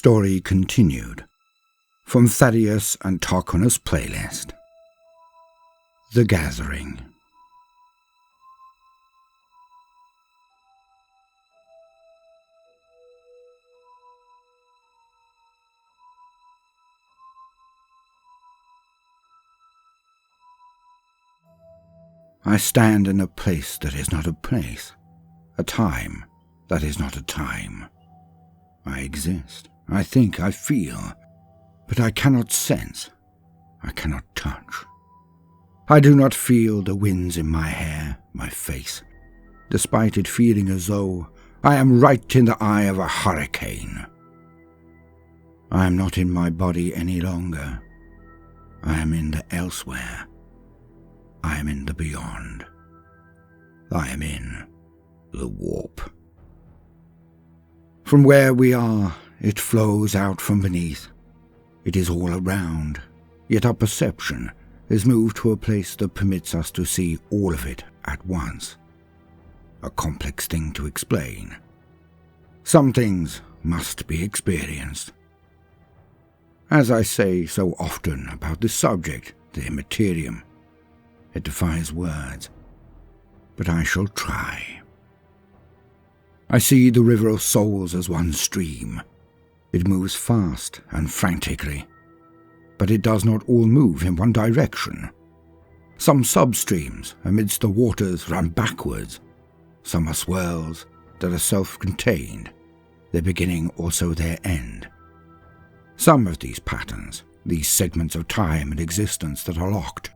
Story continued. From Thaddeus and Tarquinus playlist. The Gathering. I stand in a place that is not a place, a time that is not a time. I exist, I think, I feel, but I cannot sense, I cannot touch. I do not feel the winds in my hair, my face, despite it feeling as though I am right in the eye of a hurricane. I am not in my body any longer. I am in the elsewhere. I am in the beyond. I am in the warp. From where we are, it flows out from beneath. It is all around, yet our perception is moved to a place that permits us to see all of it at once. A complex thing to explain. Some things must be experienced. As I say so often about this subject, the Imperium, it defies words, but I shall try. I see the river of souls as one stream. It moves fast and frantically, but it does not all move in one direction. Some substreams amidst the waters run backwards. Some are swirls that are self-contained, their beginning also their end. Some of these patterns, these segments of time and existence that are locked,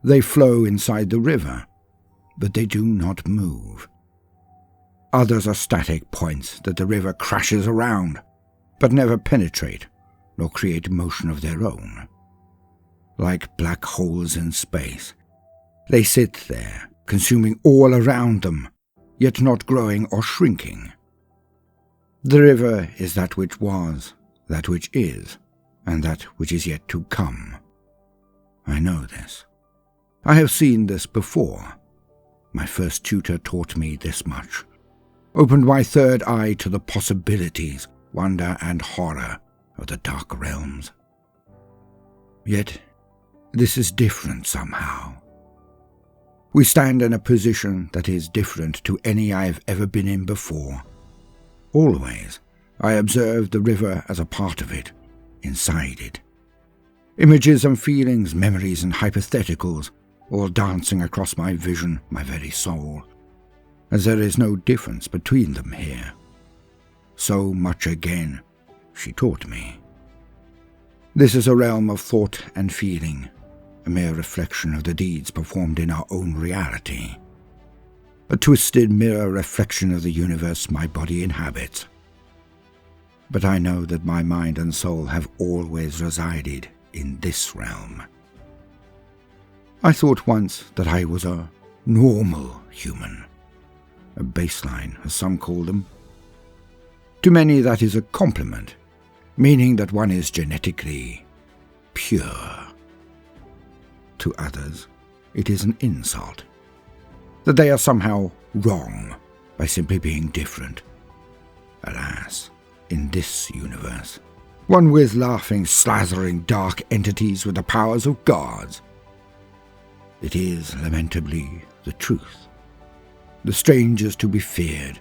they flow inside the river, but they do not move. Others are static points that the river crashes around, but never penetrate nor create motion of their own. Like black holes in space, they sit there, consuming all around them, yet not growing or shrinking. The river is that which was, that which is, and that which is yet to come. I know this. I have seen this before. My first tutor taught me this much, opened my third eye to the possibilities, wonder and horror of the dark realms. Yet, this is different somehow. We stand in a position that is different to any I have ever been in before. Always, I observe the river as a part of it, inside it. Images and feelings, memories and hypotheticals, all dancing across my vision, my very soul, as there is no difference between them here. So much again, she taught me. This is a realm of thought and feeling, a mere reflection of the deeds performed in our own reality, a twisted mirror reflection of the universe my body inhabits. But I know that my mind and soul have always resided in this realm. I thought once that I was a normal human, a baseline, as some call them. To many that is a compliment, meaning that one is genetically pure. To others, it is an insult, that they are somehow wrong by simply being different. Alas, in this universe, one with laughing, slathering dark entities with the powers of gods, it is, lamentably, the truth. The strangers to be feared,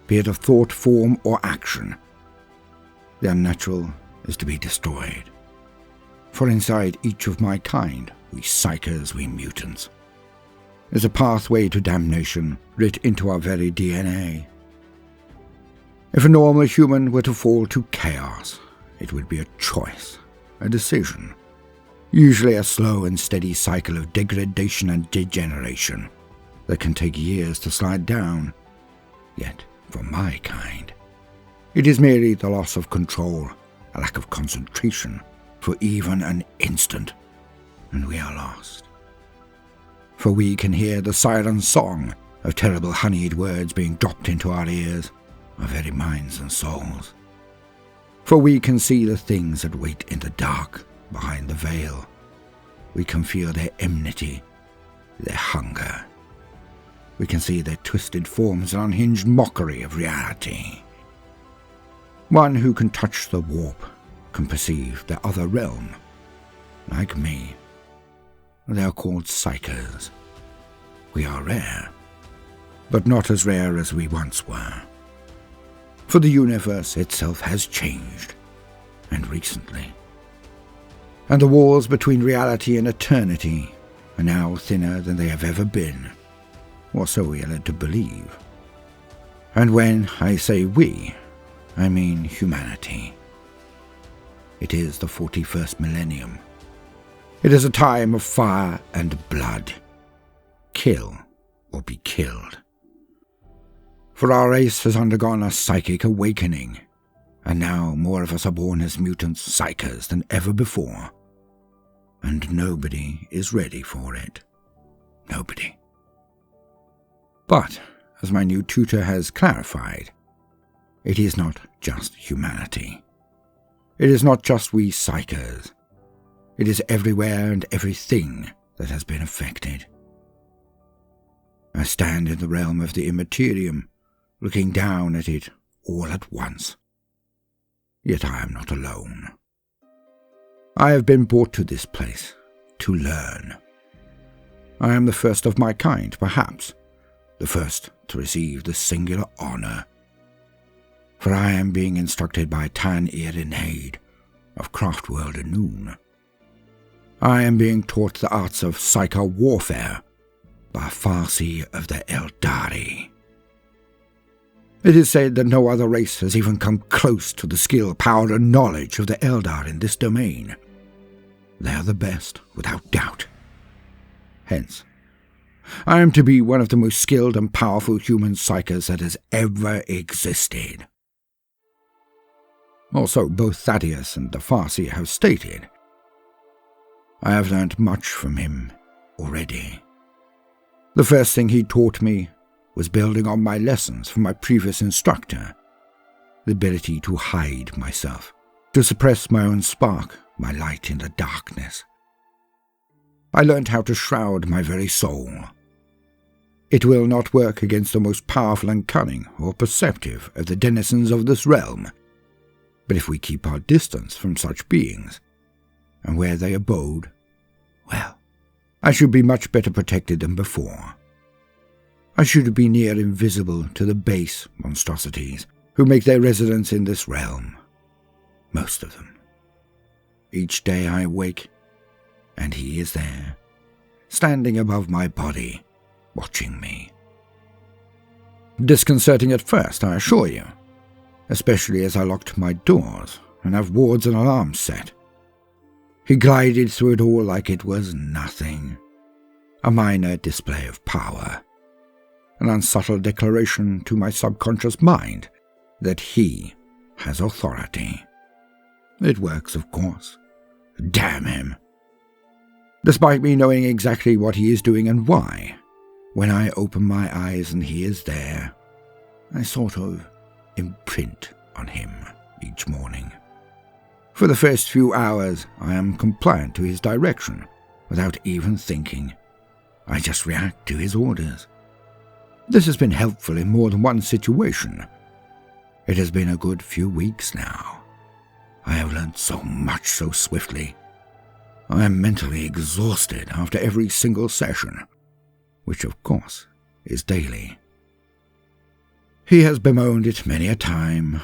be it of thought, form, or action. The unnatural is to be destroyed. For inside each of my kind, we psychers, we mutants, is a pathway to damnation writ into our very DNA. If a normal human were to fall to chaos, it would be a choice, a decision. Usually a slow and steady cycle of degradation and degeneration that can take years to slide down. Yet, for my kind, it is merely the loss of control, a lack of concentration, for even an instant, and we are lost. For we can hear the siren song of terrible honeyed words being dropped into our ears, our very minds and souls. For we can see the things that wait in the dark, behind the veil. We can feel their enmity, their hunger. We can see their twisted forms and unhinged mockery of reality. One who can touch the warp, can perceive the other realm. Like me. They are called psychers. We are rare, but not as rare as we once were. For the universe itself has changed, and recently. And the walls between reality and eternity are now thinner than they have ever been, or so we are led to believe. And when I say we, I mean humanity. It is the 41st millennium. It is a time of fire and blood. Kill or be killed. For our race has undergone a psychic awakening, and now more of us are born as mutant psychers than ever before. And nobody is ready for it. Nobody. But, as my new tutor has clarified, it is not just humanity. It is not just we psychers. It is everywhere and everything that has been affected. I stand in the realm of the Imperium, looking down at it all at once. Yet I am not alone. I have been brought to this place to learn. I am the first of my kind, perhaps, the first to receive this singular honor. For I am being instructed by Tan Irinade of Craftworld Anoon. I am being taught the arts of psycho warfare by a farseer of the Eldari. It is said that no other race has even come close to the skill, power, and knowledge of the Eldar in this domain. They are the best, without doubt. Hence, I am to be one of the most skilled and powerful human psychers that has ever existed. Also, both Thaddeus and the farseer have stated, I have learned much from him already. The first thing he taught me was building on my lessons from my previous instructor, the ability to hide myself, to suppress my own spark, my light in the darkness. I learned how to shroud my very soul. It will not work against the most powerful and cunning or perceptive of the denizens of this realm, but if we keep our distance from such beings, and where they abode, well, I should be much better protected than before. I should be near invisible to the base monstrosities who make their residence in this realm. Most of them. Each day I wake, and he is there, standing above my body, watching me. Disconcerting at first, I assure you, especially as I locked my doors and have wards and alarms set. He glided through it all like it was nothing. A minor display of power. An unsubtle declaration to my subconscious mind that he has authority. It works, of course. Damn him. Despite me knowing exactly what he is doing and why, when I open my eyes and he is there, I sort of imprint on him each morning. For the first few hours, I am compliant to his direction, without even thinking. I just react to his orders. This has been helpful in more than one situation. It has been a good few weeks now. I have learned so much so swiftly. I am mentally exhausted after every single session, which of course is daily. He has bemoaned it many a time.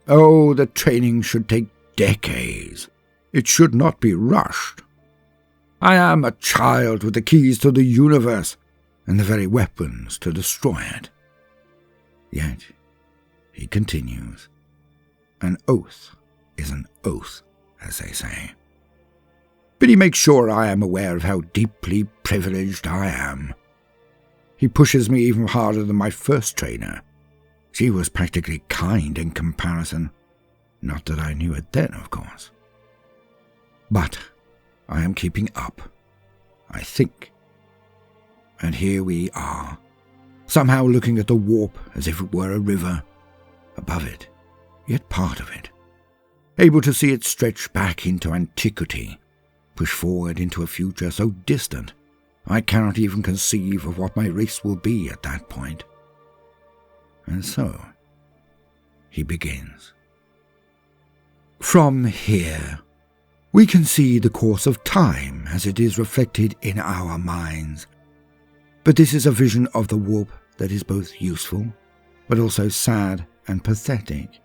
Oh, the training should take decades. It should not be rushed. I am a child with the keys to the universe and the very weapons to destroy it. Yet, he continues, an oath is an oath, as they say. But he makes sure I am aware of how deeply privileged I am. He pushes me even harder than my first trainer. She was practically kind in comparison. Not that I knew it then, of course. But I am keeping up, I think. And here we are, somehow looking at the warp as if it were a river, above it, yet part of it, able to see it stretch back into antiquity, push forward into a future so distant, I cannot even conceive of what my race will be at that point. And so, he begins. From here, we can see the course of time as it is reflected in our minds. But this is a vision of the warp that is both useful, but also sad and pathetic.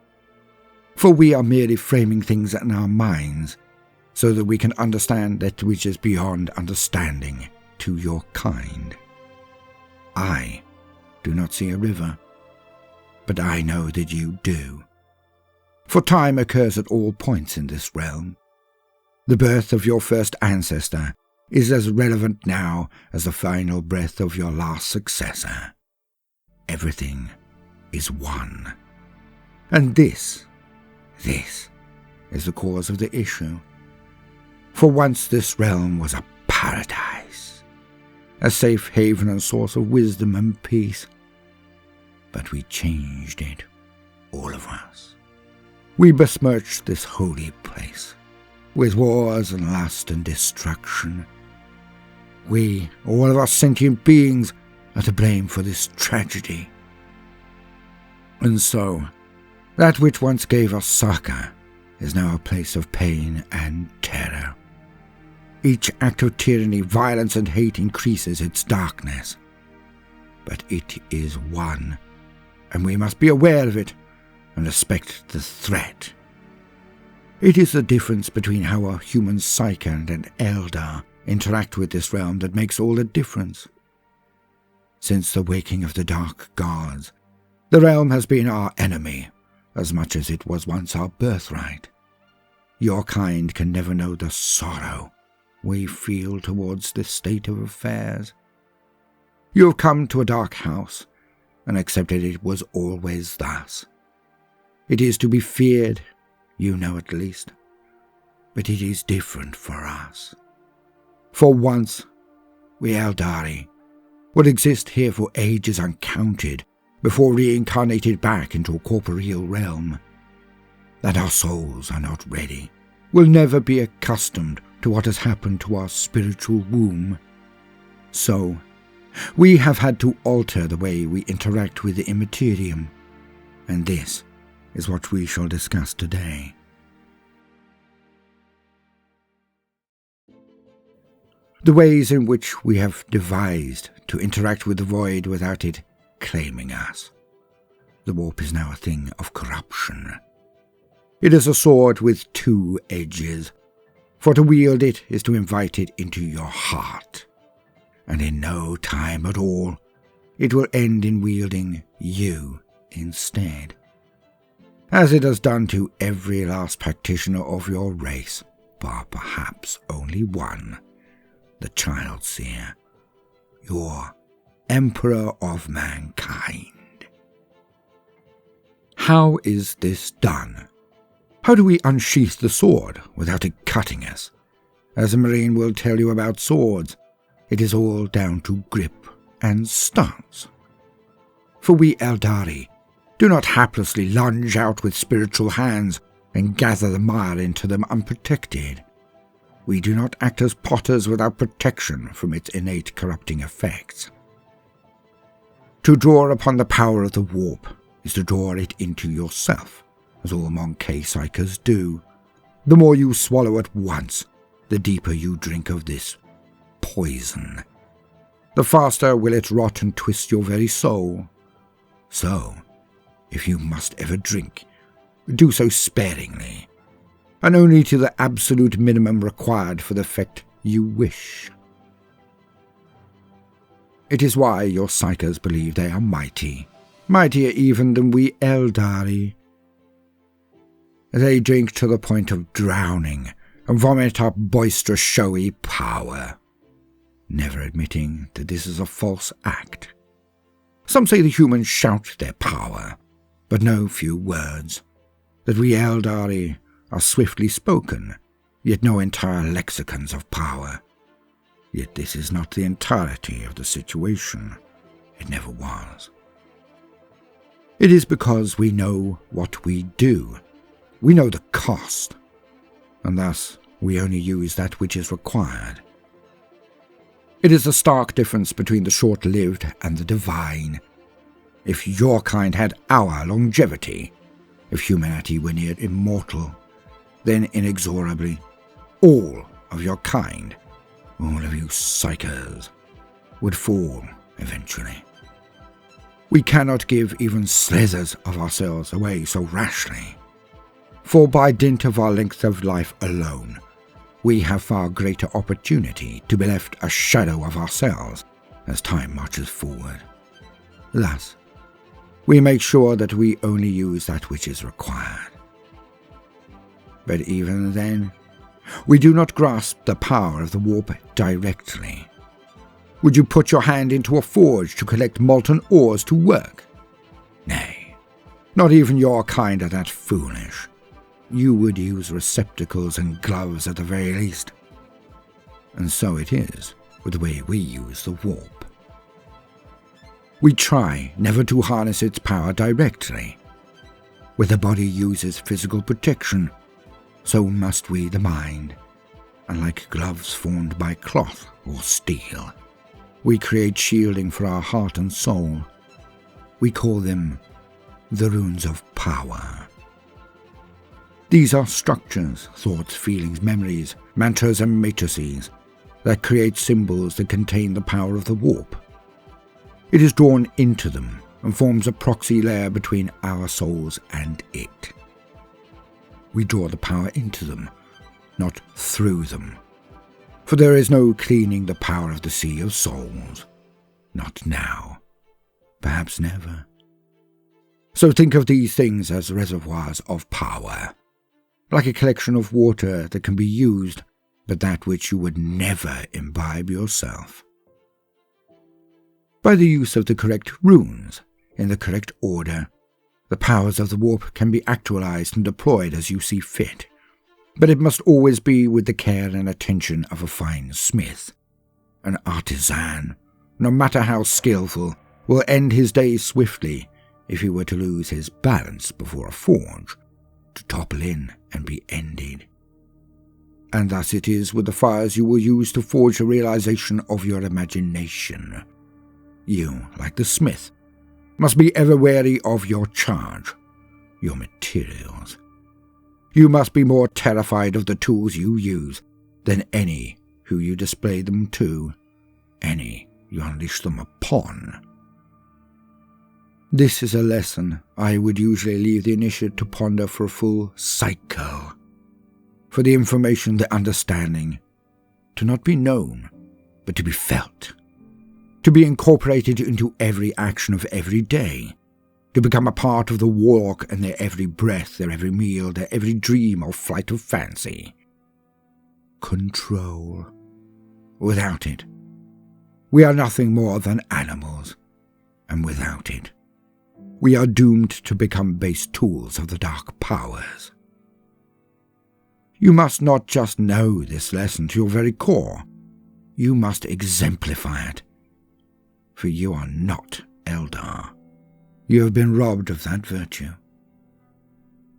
For we are merely framing things in our minds, so that we can understand that which is beyond understanding to your kind. I do not see a river, but I know that you do. For time occurs at all points in this realm. The birth of your first ancestor is as relevant now as the final breath of your last successor. Everything is one. And this is the cause of the issue. For once this realm was a paradise, a safe haven and source of wisdom and peace. But we changed it, all of us. We besmirched this holy place with wars and lust and destruction. We, all of us sentient beings, are to blame for this tragedy. And so, that which once gave us succor is now a place of pain and terror. Each act of tyranny, violence, and hate increases its darkness. But it is one, and we must be aware of it and respect the threat. It is the difference between how a human psyche and an Eldar interact with this realm that makes all the difference. Since the waking of the Dark Gods, the realm has been our enemy, as much as it was once our birthright. Your kind can never know the sorrow we feel towards this state of affairs. You have come to a dark house, and accepted it was always thus. It is to be feared, you know at least, but it is different for us. For once, we Eldari would exist here for ages uncounted before reincarnated back into a corporeal realm. That our souls are not ready, will never be accustomed to what has happened to our spiritual womb. So, we have had to alter the way we interact with the Imperium, and this is what we shall discuss today. The ways in which we have devised to interact with the void without it claiming us. The warp is now a thing of corruption. It is a sword with two edges, for to wield it is to invite it into your heart, and in no time at all it will end in wielding you instead, as it has done to every last practitioner of your race, bar perhaps only one, the child seer, your emperor of mankind. How is this done? How do we unsheath the sword without it cutting us? As a marine will tell you about swords, it is all down to grip and stance. For we Eldari do not haplessly lunge out with spiritual hands and gather the mire into them unprotected. We do not act as potters without protection from its innate corrupting effects. To draw upon the power of the warp is to draw it into yourself, as all Monkey psychers do. The more you swallow at once, the deeper you drink of this poison. The faster will it rot and twist your very soul. So, if you must ever drink, do so sparingly, and only to the absolute minimum required for the effect you wish. It is why your psychers believe they are mighty, mightier even than we Eldari. They drink to the point of drowning and vomit up boisterous showy power, never admitting that this is a false act. Some say the humans shout their power, but no few words, that we Eldari are swiftly spoken, yet no entire lexicons of power. Yet this is not the entirety of the situation. It never was. It is because we know what we do. We know the cost, and thus we only use that which is required. It is a stark difference between the short-lived and the divine. If your kind had our longevity, if humanity were near immortal, then inexorably, all of your kind, all of you psychos, would fall eventually. We cannot give even slithers of ourselves away so rashly, for by dint of our length of life alone, we have far greater opportunity to be left a shadow of ourselves as time marches forward. Thus, we make sure that we only use that which is required. But even then, we do not grasp the power of the warp directly. Would you put your hand into a forge to collect molten ores to work? Nay, not even your kind are that foolish. You would use receptacles and gloves at the very least. And so it is with the way we use the warp. We try never to harness its power directly. Where the body uses physical protection, so must we the mind, and like gloves formed by cloth or steel, we create shielding for our heart and soul. We call them the runes of power. These are structures, thoughts, feelings, memories, mantras and matrices that create symbols that contain the power of the warp. It is drawn into them and forms a proxy layer between our souls and it. We draw the power into them, not through them. For there is no cleaning the power of the sea of souls. Not now. Perhaps never. So think of these things as reservoirs of power. Like a collection of water that can be used, but that which you would never imbibe yourself. By the use of the correct runes, in the correct order, the powers of the warp can be actualized and deployed as you see fit. But it must always be with the care and attention of a fine smith. An artisan, no matter how skillful, will end his days swiftly if he were to lose his balance before a forge, to topple in and be ended. And thus it is with the fires you will use to forge the realization of your imagination. You, like the smith, must be ever wary of your charge, your materials. You must be more terrified of the tools you use than any who you display them to, any you unleash them upon. This is a lesson I would usually leave the initiate to ponder for a full cycle. For the information, the understanding, to not be known, but to be felt. To be incorporated into every action of every day. To become a part of the warlock and their every breath, their every meal, their every dream or flight of fancy. Control. Without it, we are nothing more than animals, and without it, we are doomed to become base tools of the dark powers. You must not just know this lesson to your very core, you must exemplify it, for you are not Eldar. You have been robbed of that virtue.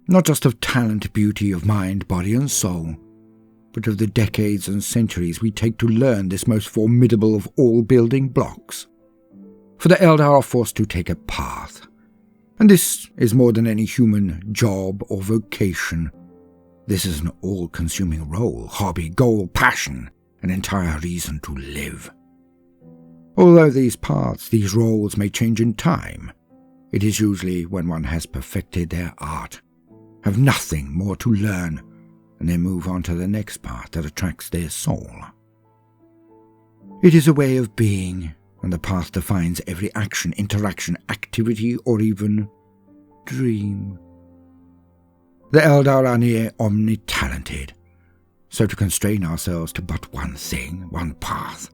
Not just of talent, beauty, of mind, body and soul, but of the decades and centuries we take to learn this most formidable of all building blocks. For the Eldar are forced to take a path, and this is more than any human job or vocation. This is an all-consuming role, hobby, goal, passion, an entire reason to live. Although these paths, these roles may change in time, it is usually when one has perfected their art, have nothing more to learn, and then move on to the next path that attracts their soul. It is a way of being, and the path defines every action, interaction, activity, or even dream. The Eldar are near omni-talented, so to constrain ourselves to but one thing, one path,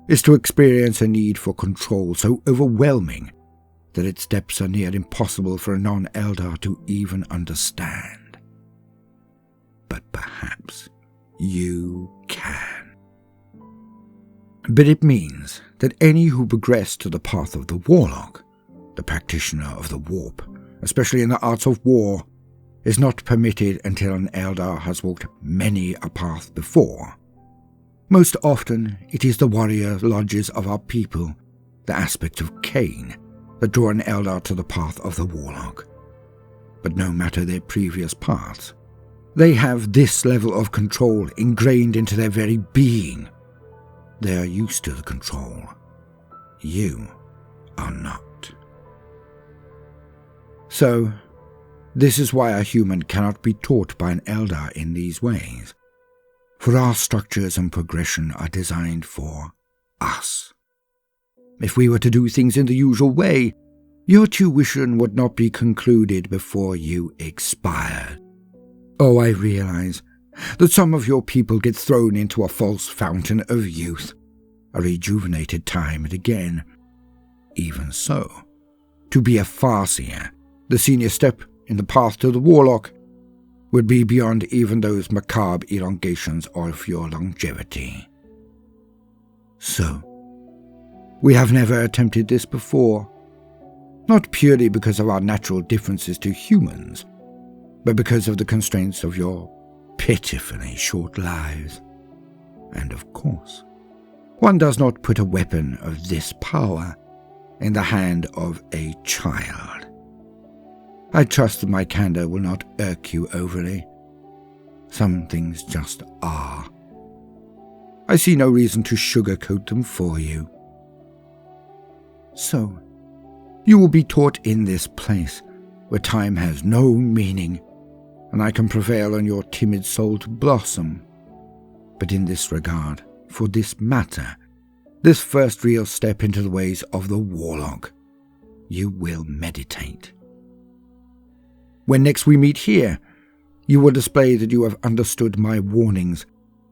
is to experience a need for control so overwhelming that its depths are near impossible for a non-Eldar to even understand. But perhaps you can. But it means that any who progress to the path of the warlock, the practitioner of the warp, especially in the arts of war, is not permitted until an Eldar has walked many a path before. Most often, it is the warrior lodges of our people, the aspect of Cain, that draw an Eldar to the path of the warlock. But no matter their previous paths, They have this level of control ingrained into their very being. They are used to the control. You are not. So, this is why a human cannot be taught by an Eldar in these ways. For our structures and progression are designed for us. If we were to do things in the usual way, your tuition would not be concluded before you expired. Oh, I realize that some of your people get thrown into a false fountain of youth, are rejuvenated time and again. Even so, to be a farseer, the senior step in the path to the warlock, would be beyond even those macabre elongations of your longevity. So, we have never attempted this before, not purely because of our natural differences to humans, but because of the constraints of your pitifully short lives. And of course, one does not put a weapon of this power in the hand of a child. I trust that my candor will not irk you overly. Some things just are. I see no reason to sugarcoat them for you. So, you will be taught in this place, where time has no meaning, and I can prevail on your timid soul to blossom. But in this regard, for this matter, this first real step into the ways of the warlock, you will meditate. When next we meet here, you will display that you have understood my warnings,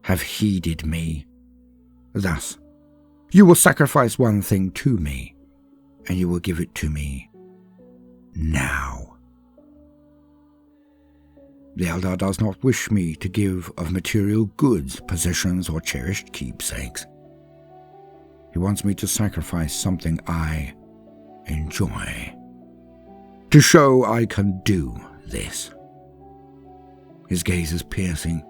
have heeded me. Thus, you will sacrifice one thing to me, and you will give it to me now. The Eldar does not wish me to give of material goods, possessions, or cherished keepsakes. He wants me to sacrifice something I enjoy, to show I can do this. His gaze is piercing.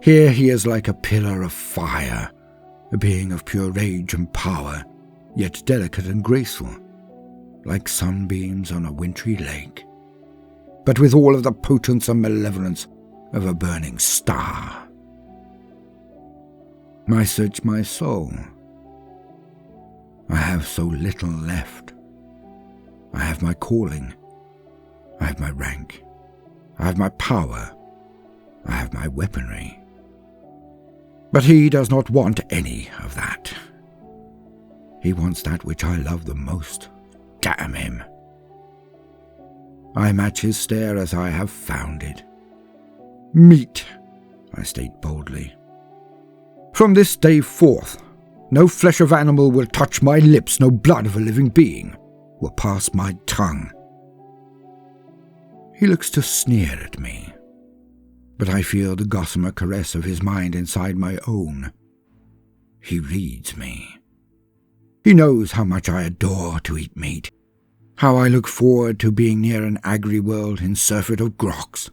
Here he is like a pillar of fire, a being of pure rage and power, yet delicate and graceful, like sunbeams on a wintry lake, but with all of the potence and malevolence of a burning star. I search my soul. I have so little left. I have my calling. I have my rank. I have my power. I have my weaponry. But he does not want any of that. He wants that which I love the most. Damn him. I match his stare as I have found it. Meat, I state boldly. From this day forth, no flesh of animal will touch my lips, no blood of a living being will pass my tongue. He looks to sneer at me, but I feel the gossamer caress of his mind inside my own. He reads me. He knows how much I adore to eat meat, how I look forward to being near an agri-world in surfeit of groks.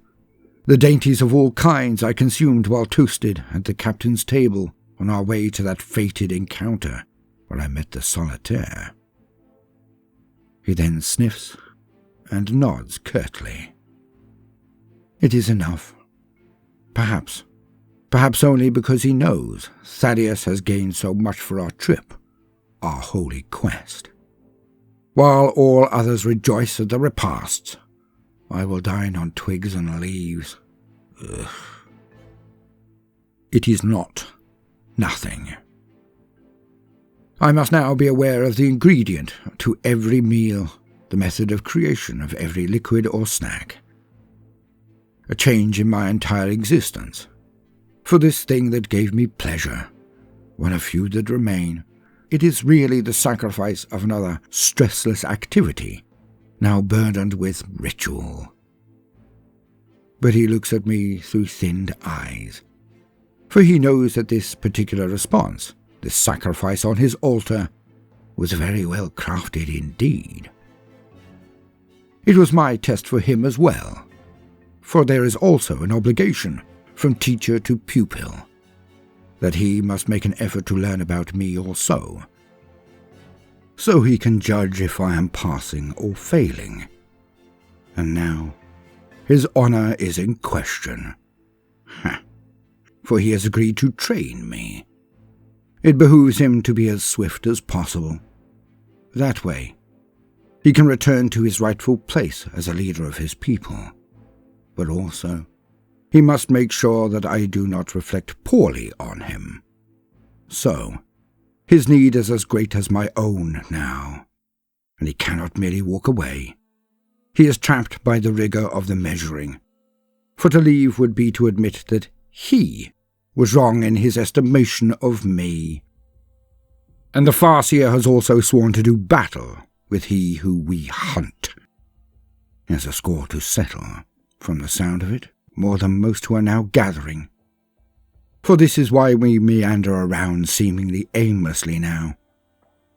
The dainties of all kinds I consumed while toasted at the captain's table on our way to that fated encounter where I met the solitaire. He then sniffs and nods curtly. It is enough. Perhaps only because he knows Thaddeus has gained so much for our trip, our holy quest. While all others rejoice at the repasts, I will dine on twigs and leaves. Ugh. It is not nothing. I must now be aware of the ingredient to every meal, the method of creation of every liquid or snack. A change in my entire existence. For this thing that gave me pleasure, one of few that remain, it is really the sacrifice of another stressless activity, now burdened with ritual. But he looks at me through thinned eyes, for he knows that this particular response, this sacrifice on his altar, was very well crafted indeed. It was my test for him as well, for there is also an obligation from teacher to pupil, that he must make an effort to learn about me also, so he can judge if I am passing or failing. And now, his honor is in question. For he has agreed to train me. It behooves him to be as swift as possible. That way, he can return to his rightful place as a leader of his people. But also, he must make sure that I do not reflect poorly on him. So, his need is as great as my own now, and he cannot merely walk away. He is trapped by the rigour of the measuring, for to leave would be to admit that he was wrong in his estimation of me. And the farseer has also sworn to do battle with he who we hunt. He has a score to settle, from the sound of it, more than most who are now gathering. For this is why we meander around seemingly aimlessly now.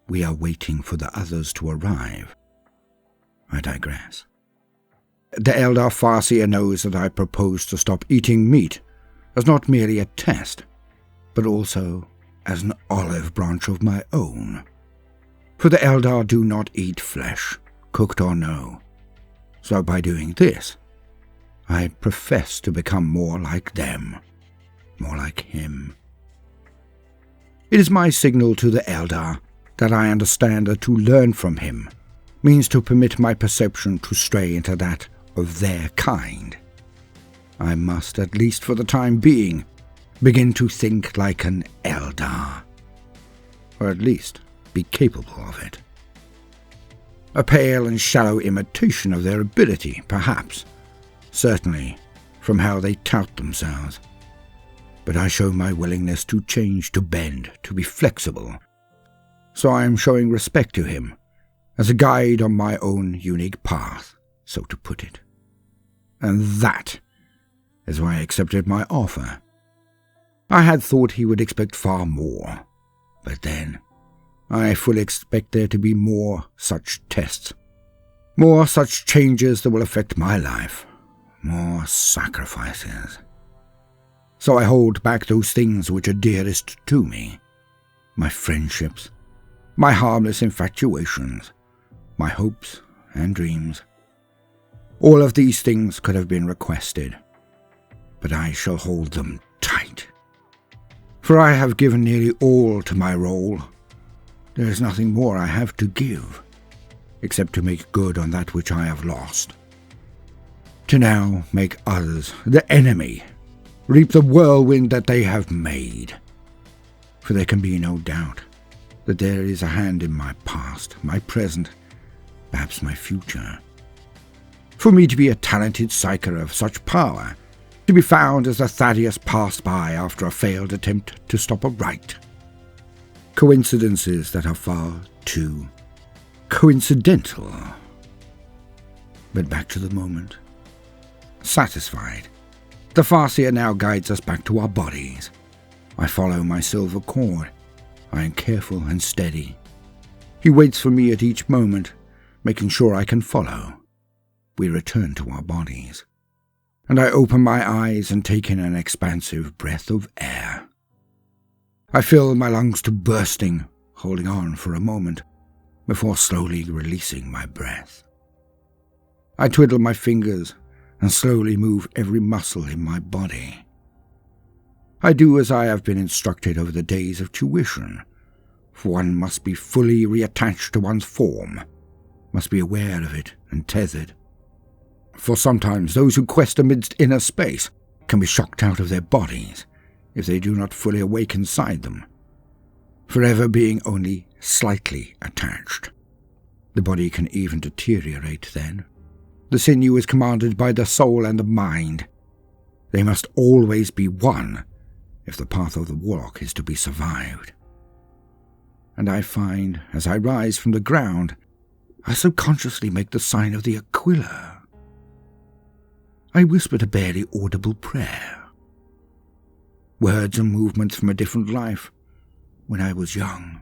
We are waiting for the others to arrive. I digress. The Eldar farseer knows that I propose to stop eating meat as not merely a test, but also as an olive branch of my own. For the Eldar do not eat flesh, cooked or no. So by doing this, I profess to become more like them, more like him. It is my signal to the Eldar that I understand that to learn from him means to permit my perception to stray into that of their kind. I must, at least for the time being, begin to think like an Eldar, or at least be capable of it. A pale and shallow imitation of their ability, perhaps, certainly from how they tout themselves. But I show my willingness to change, to bend, to be flexible. So I am showing respect to him, as a guide on my own unique path, so to put it. And that is why I accepted my offer. I had thought he would expect far more, but then I fully expect there to be more such tests, more such changes that will affect my life, more sacrifices. So I hold back those things which are dearest to me, my friendships, my harmless infatuations, my hopes and dreams. All of these things could have been requested, but I shall hold them tight. For I have given nearly all to my role. There is nothing more I have to give, except to make good on that which I have lost. To now make others, the enemy, reap the whirlwind that they have made. For there can be no doubt that there is a hand in my past, my present, perhaps my future. For me to be a talented psyker of such power, to be found as the Thaddeus passed by after a failed attempt to stop a rite. Coincidences that are far too coincidental. But back to the moment. Satisfied, the farseer now guides us back to our bodies. I follow my silver cord. I am careful and steady. He waits for me at each moment, making sure I can follow. We return to our bodies, and I open my eyes and take in an expansive breath of air. I fill my lungs to bursting, holding on for a moment, before slowly releasing my breath. I twiddle my fingers and slowly move every muscle in my body. I do as I have been instructed over the days of tuition, for one must be fully reattached to one's form, must be aware of it and tethered. For sometimes those who quest amidst inner space can be shocked out of their bodies if they do not fully awake inside them, forever being only slightly attached. The body can even deteriorate then. The sinew is commanded by the soul and the mind. They must always be one if the path of the warlock is to be survived. And I find, as I rise from the ground, I subconsciously make the sign of the Aquila. I whispered a barely audible prayer. Words and movements from a different life when I was young.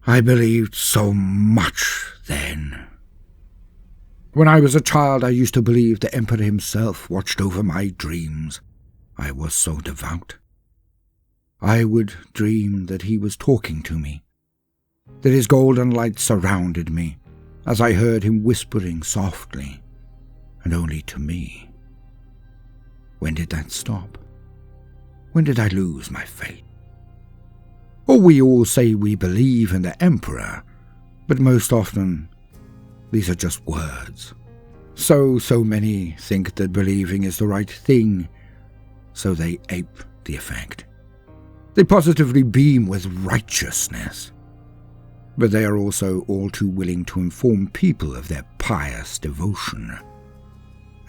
I believed so much then. When I was a child, I used to believe the Emperor himself watched over my dreams. I was so devout. I would dream that he was talking to me, that his golden light surrounded me, as I heard him whispering softly, and only to me. When When did that stop? When did I lose my faith? Or we all say we believe in the Emperor, but most often these are just words. So many think that believing is the right thing, so they ape the effect. They positively beam with righteousness, but they are also all too willing to inform people of their pious devotion.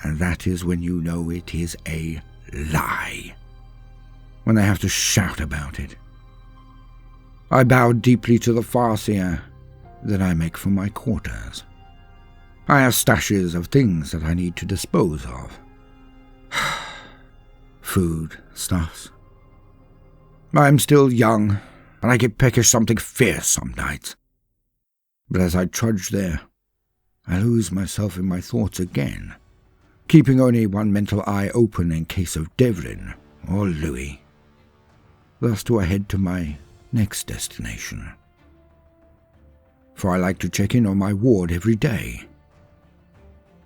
And that is when you know it is a lie, when they have to shout about it. I bow deeply to the farseer that I make for my quarters. I have stashes of things that I need to dispose of. Food, stuffs. I am still young, and I get peckish something fierce some nights. But as I trudge there, I lose myself in my thoughts again, keeping only one mental eye open in case of Devlin or Louis. Thus do I head to my next destination. For I like to check in on my ward every day.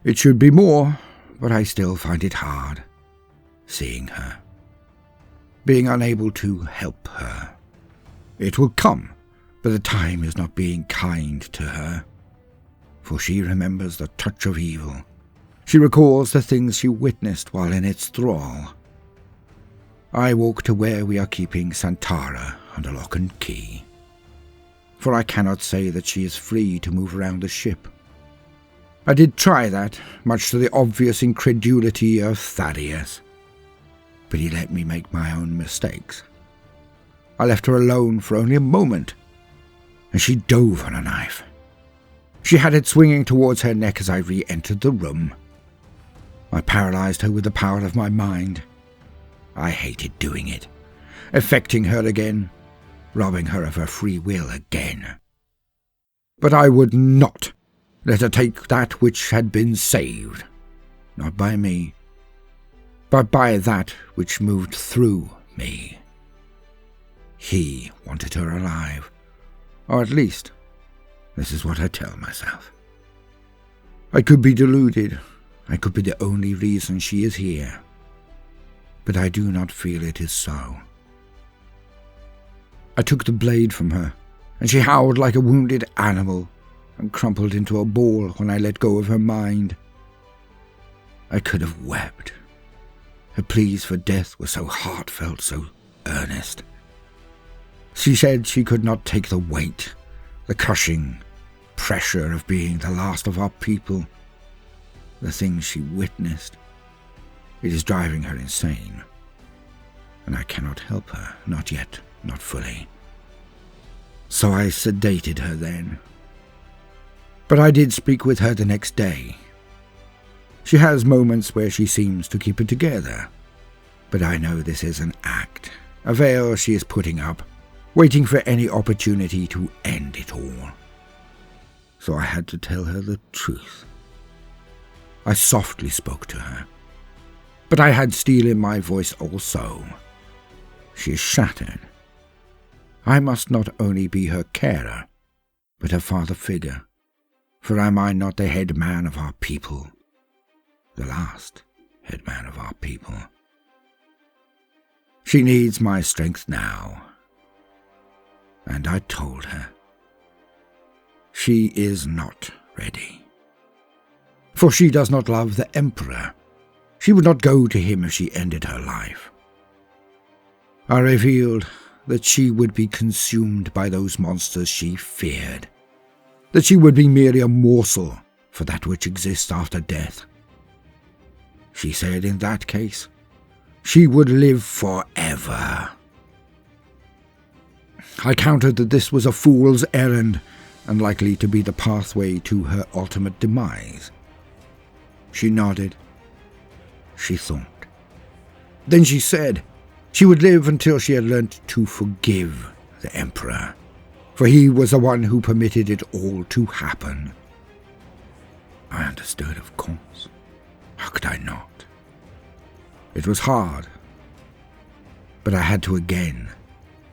It should be more, but I still find it hard, seeing her, being unable to help her. It will come, but the time is not being kind to her, for she remembers the touch of evil. She recalls the things she witnessed while in its thrall. I walk to where we are keeping Santara under lock and key, for I cannot say that she is free to move around the ship. I did try that, much to the obvious incredulity of Thaddeus, but he let me make my own mistakes. I left her alone for only a moment, and she dove on a knife. She had it swinging towards her neck as I re-entered the room. I paralyzed her with the power of my mind. I hated doing it, affecting her again, robbing her of her free will again. But I would not let her take that which had been saved, not by me, but by that which moved through me. He wanted her alive, or at least, this is what I tell myself. I could be deluded, I could be the only reason she is here, but I do not feel it is so. I took the blade from her, and she howled like a wounded animal, and crumpled into a ball when I let go of her mind. I could have wept. Her pleas for death were so heartfelt, so earnest. She said she could not take the weight, the crushing pressure of being the last of our people. The things she witnessed. It is driving her insane. And I cannot help her, not yet, not fully. So I sedated her then. But I did speak with her the next day. She has moments where she seems to keep it together, but I know this is an act, a veil she is putting up, waiting for any opportunity to end it all. So I had to tell her the truth. I softly spoke to her, but I had steel in my voice also. She is shattered. I must not only be her carer, but her father figure. For am I not the head man of our people? The last head man of our people. She needs my strength now. And I told her. She is not ready. For she does not love the Emperor. She would not go to him if she ended her life. I revealed that she would be consumed by those monsters she feared. That she would be merely a morsel for that which exists after death. She said in that case, she would live forever. I countered that this was a fool's errand, and likely to be the pathway to her ultimate demise. She nodded. She thought. Then she said she would live until she had learnt to forgive the Emperor, for he was the one who permitted it all to happen. I understood, of course. How could I not? It was hard, but I had to again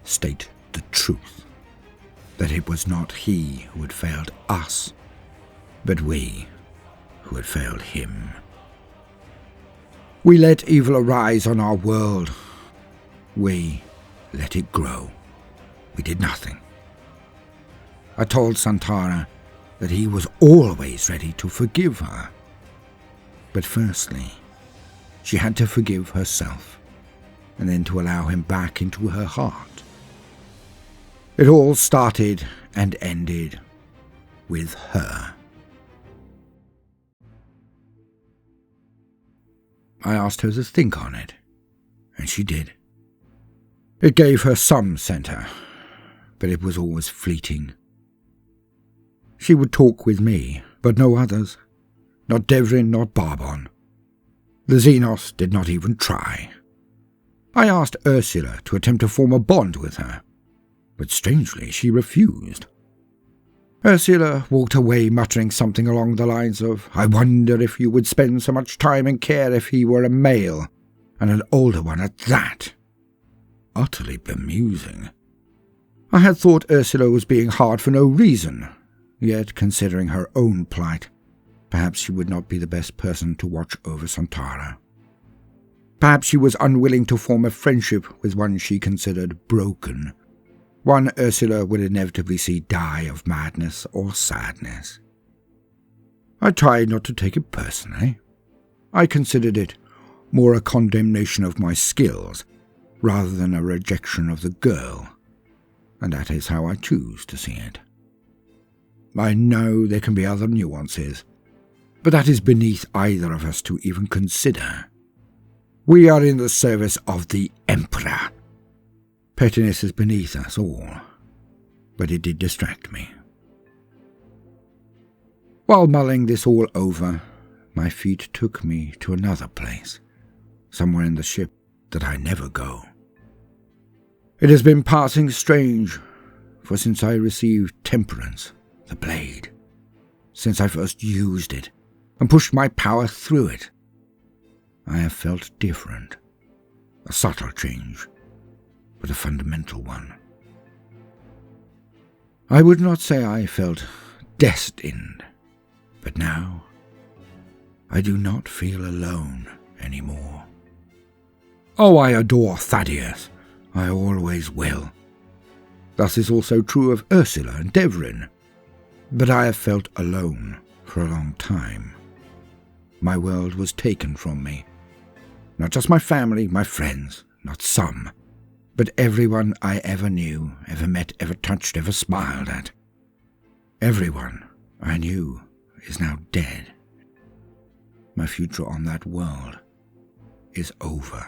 state the truth, that it was not he who had failed us, but we who had failed him. We let evil arise on our world. We let it grow. We did nothing. I told Santara that he was always ready to forgive her. But firstly, she had to forgive herself, and then to allow him back into her heart. It all started and ended with her. I asked her to think on it, and she did. It gave her some centre, but it was always fleeting. She would talk with me, but no others. Not Devrin, not Barbon. The Xenos did not even try. I asked Ursula to attempt to form a bond with her, but strangely she refused. Ursula walked away muttering something along the lines of, "I wonder if you would spend so much time and care if he were a male, and an older one at that." Utterly bemusing. I had thought Ursula was being hard for no reason, yet considering her own plight, perhaps she would not be the best person to watch over Santara. Perhaps she was unwilling to form a friendship with one she considered broken, one Ursula would inevitably see die of madness or sadness. I tried not to take it personally. I considered it more a condemnation of my skills rather than a rejection of the girl, and that is how I choose to see it. I know there can be other nuances, but that is beneath either of us to even consider. We are in the service of the Emperor. Pettiness is beneath us all, but it did distract me. While mulling this all over, my feet took me to another place, somewhere in the ship that I never go. It has been passing strange, for since I received Temperance, the blade, since I first used it and pushed my power through it, I have felt different. A subtle change, but a fundamental one. I would not say I felt destined, but now I do not feel alone anymore. Oh, I adore Thaddeus. I always will. Thus is also true of Ursula and Devrin. But I have felt alone for a long time. My world was taken from me. Not just my family, my friends, not some, but everyone I ever knew, ever met, ever touched, ever smiled at. Everyone I knew is now dead. My future on that world is over.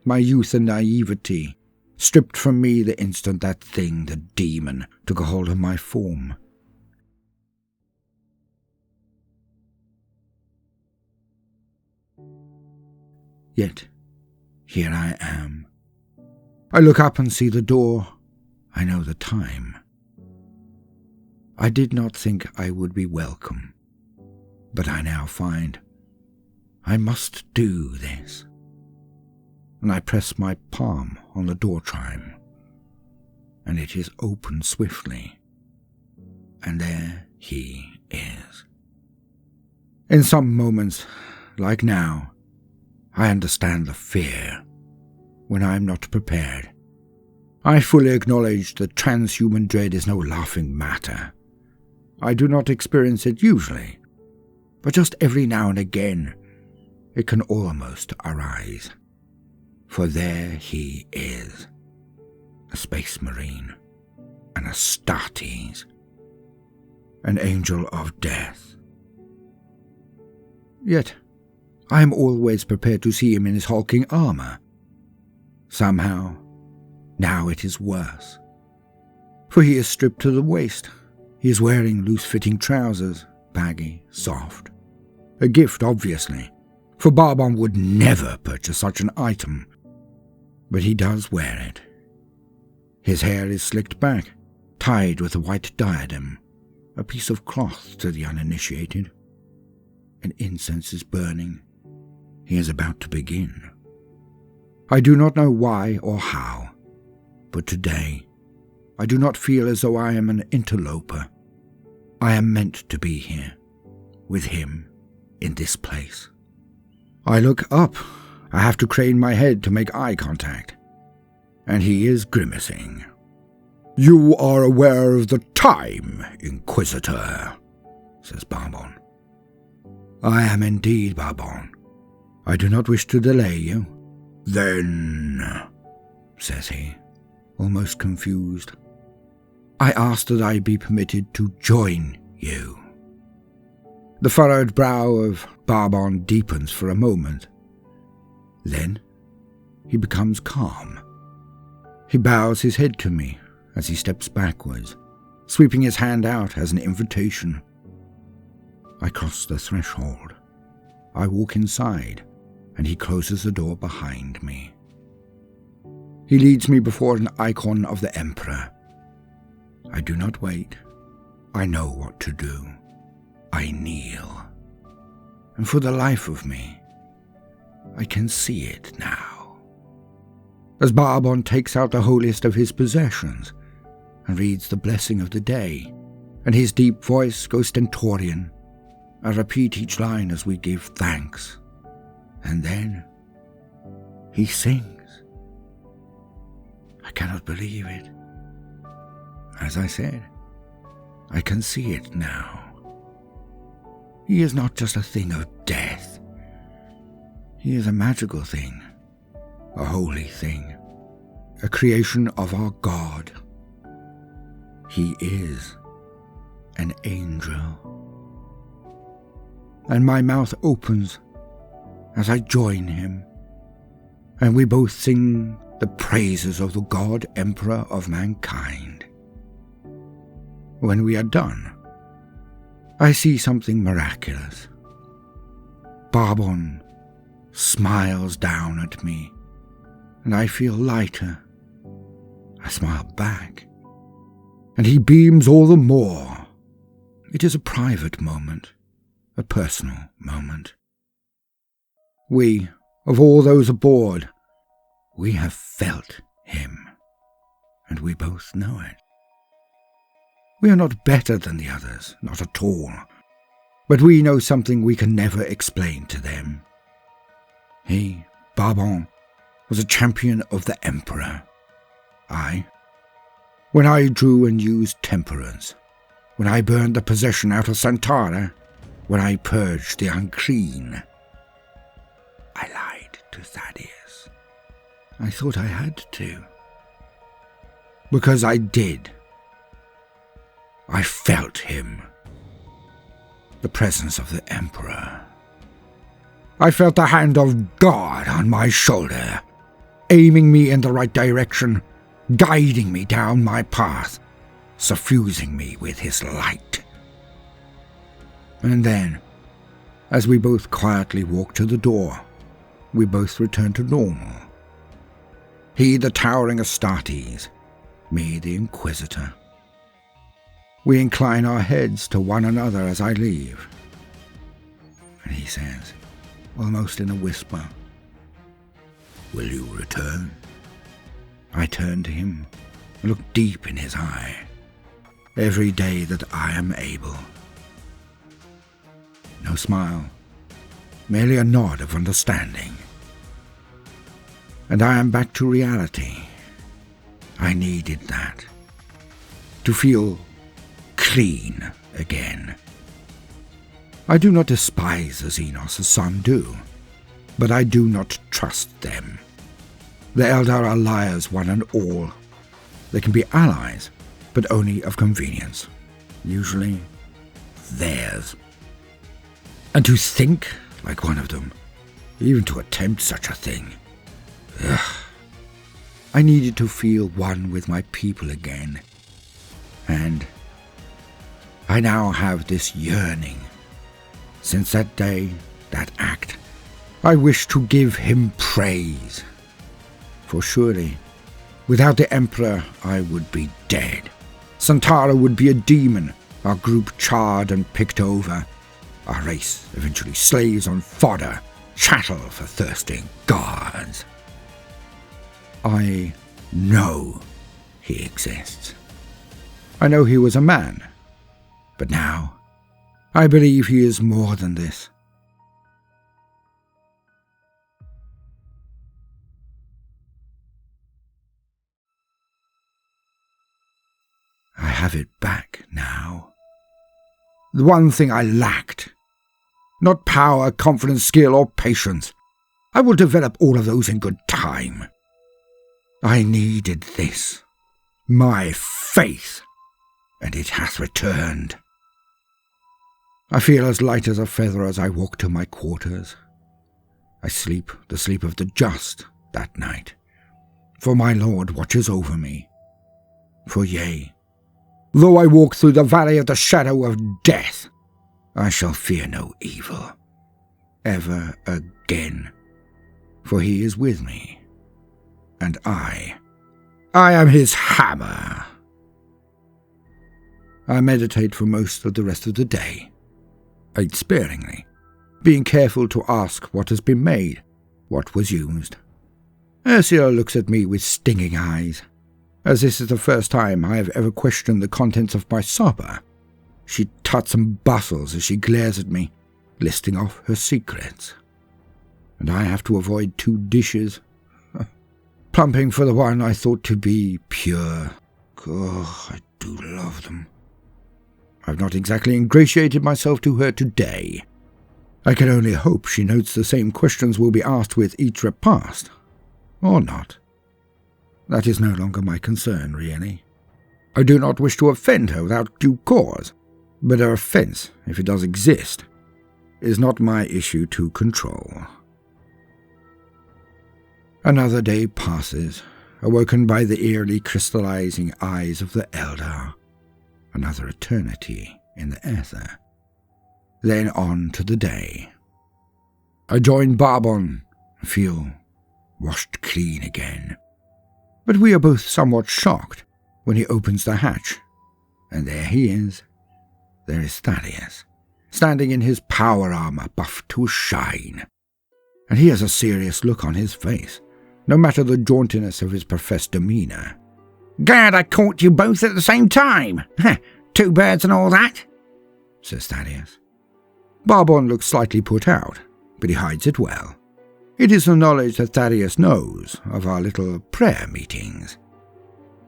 My youth and naivety stripped from me the instant that thing, the demon, took a hold of my form. Yet, here I am. I look up and see the door. I know the time. I did not think I would be welcome, but I now find I must do this. And I press my palm on the door chime, and it is opened swiftly, and there he is. In some moments, like now, I understand the fear when I am not prepared. I fully acknowledge that transhuman dread is no laughing matter. I do not experience it usually, but just every now and again it can almost arise. For there he is, a space marine, an Astartes, an angel of death. Yet I am always prepared to see him in his hulking armour. Somehow, now it is worse. For he is stripped to the waist. He is wearing loose-fitting trousers, baggy, soft. A gift, obviously, for Barbon would never purchase such an item. But he does wear it. His hair is slicked back, tied with a white diadem, a piece of cloth to the uninitiated. An incense is burning. He is about to begin. I do not know why or how, but today I do not feel as though I am an interloper. I am meant to be here, with him, in this place. I look up. I have to crane my head to make eye contact. And he is grimacing. "You are aware of the time, Inquisitor," says Barbon. "I am indeed, Barbon. I do not wish to delay you." "Then," says he, almost confused, "I ask that I be permitted to join you." The furrowed brow of Barbon deepens for a moment. Then he becomes calm. He bows his head to me as he steps backwards, sweeping his hand out as an invitation. I cross the threshold. I walk inside, and he closes the door behind me. He leads me before an icon of the Emperor. I do not wait. I know what to do. I kneel. And for the life of me, I can see it now. As Barbon takes out the holiest of his possessions and reads the blessing of the day, and his deep voice goes stentorian, I repeat each line as we give thanks. And then he sings. I cannot believe it. As I said, I can see it now. He is not just a thing of death. He is a magical thing, a holy thing, a creation of our God. He is an angel. And my mouth opens as I join him, and we both sing the praises of the God Emperor of mankind. When we are done, I see something miraculous. Barbon smiles down at me, and I feel lighter. I smile back, and he beams all the more. It is a private moment, a personal moment. We, of all those aboard, we have felt him, and we both know it. We are not better than the others, not at all, but we know something we can never explain to them. He, Barbon, was a champion of the Emperor. When I drew and used temperance, when I burned the possession out of Santara, when I purged the unclean, I lied to Thaddeus. I thought I had to. Because I did. I felt him. The presence of the Emperor. I felt the hand of God on my shoulder, aiming me in the right direction, guiding me down my path, suffusing me with his light. And then, as we both quietly walked to the door, we both returned to normal. He the towering Astartes, me the Inquisitor. We incline our heads to one another as I leave. And he says, almost in a whisper, "Will you return?" I turn to him and look deep in his eye. Every day that I am able. No smile, merely a nod of understanding. And I am back to reality. I needed that. To feel clean again. I do not despise the Xenos as some do, but I do not trust them. The Eldar are liars one and all. They can be allies, but only of convenience. Usually theirs. And to think like one of them, even to attempt such a thing. Ugh. I needed to feel one with my people again. And I now have this yearning. Since that day, that act, I wish to give him praise. For surely, without the Emperor, I would be dead. Santara would be a demon, our group charred and picked over, our race eventually slaves on fodder, chattel for thirsting gods. I know he exists. I know he was a man, but now I believe he is more than this. have it back now. The one thing I lacked. Not power, confidence, skill, or patience. I will develop all of those in good time. I needed this. My faith. And it hath returned. I feel as light as a feather as I walk to my quarters. I sleep the sleep of the just that night. For my Lord watches over me. For yea, though I walk through the valley of the shadow of death, I shall fear no evil, ever again, for he is with me, and I am his hammer. I meditate for most of the rest of the day, ate sparingly, being careful to ask what has been made, what was used. Ursula looks at me with stinging eyes, as this is the first time I have ever questioned the contents of my supper. She tuts and bustles as she glares at me, listing off her secrets. And I have to avoid 2 dishes, plumping for the one I thought to be pure. Oh, I do love them. I've not exactly ingratiated myself to her today. I can only hope she notes the same questions will be asked with each repast. Or not. That is no longer my concern, really. I do not wish to offend her without due cause, but her offence, if it does exist, is not my issue to control. Another day passes, awoken by the eerily crystallizing eyes of the Eldar. Another eternity in the ether. Then on to the day. I join Barbon, feel washed clean again. But we are both somewhat shocked when he opens the hatch, and there he is. There is Thaddeus, standing in his power armor buffed to a shine. And he has a serious look on his face, no matter the jauntiness of his professed demeanour. "Glad I caught you both at the same time. 2 birds and all that," says Thaddeus. Barbon looks slightly put out, but he hides it well. It is the knowledge that Thaddeus knows of our little prayer meetings.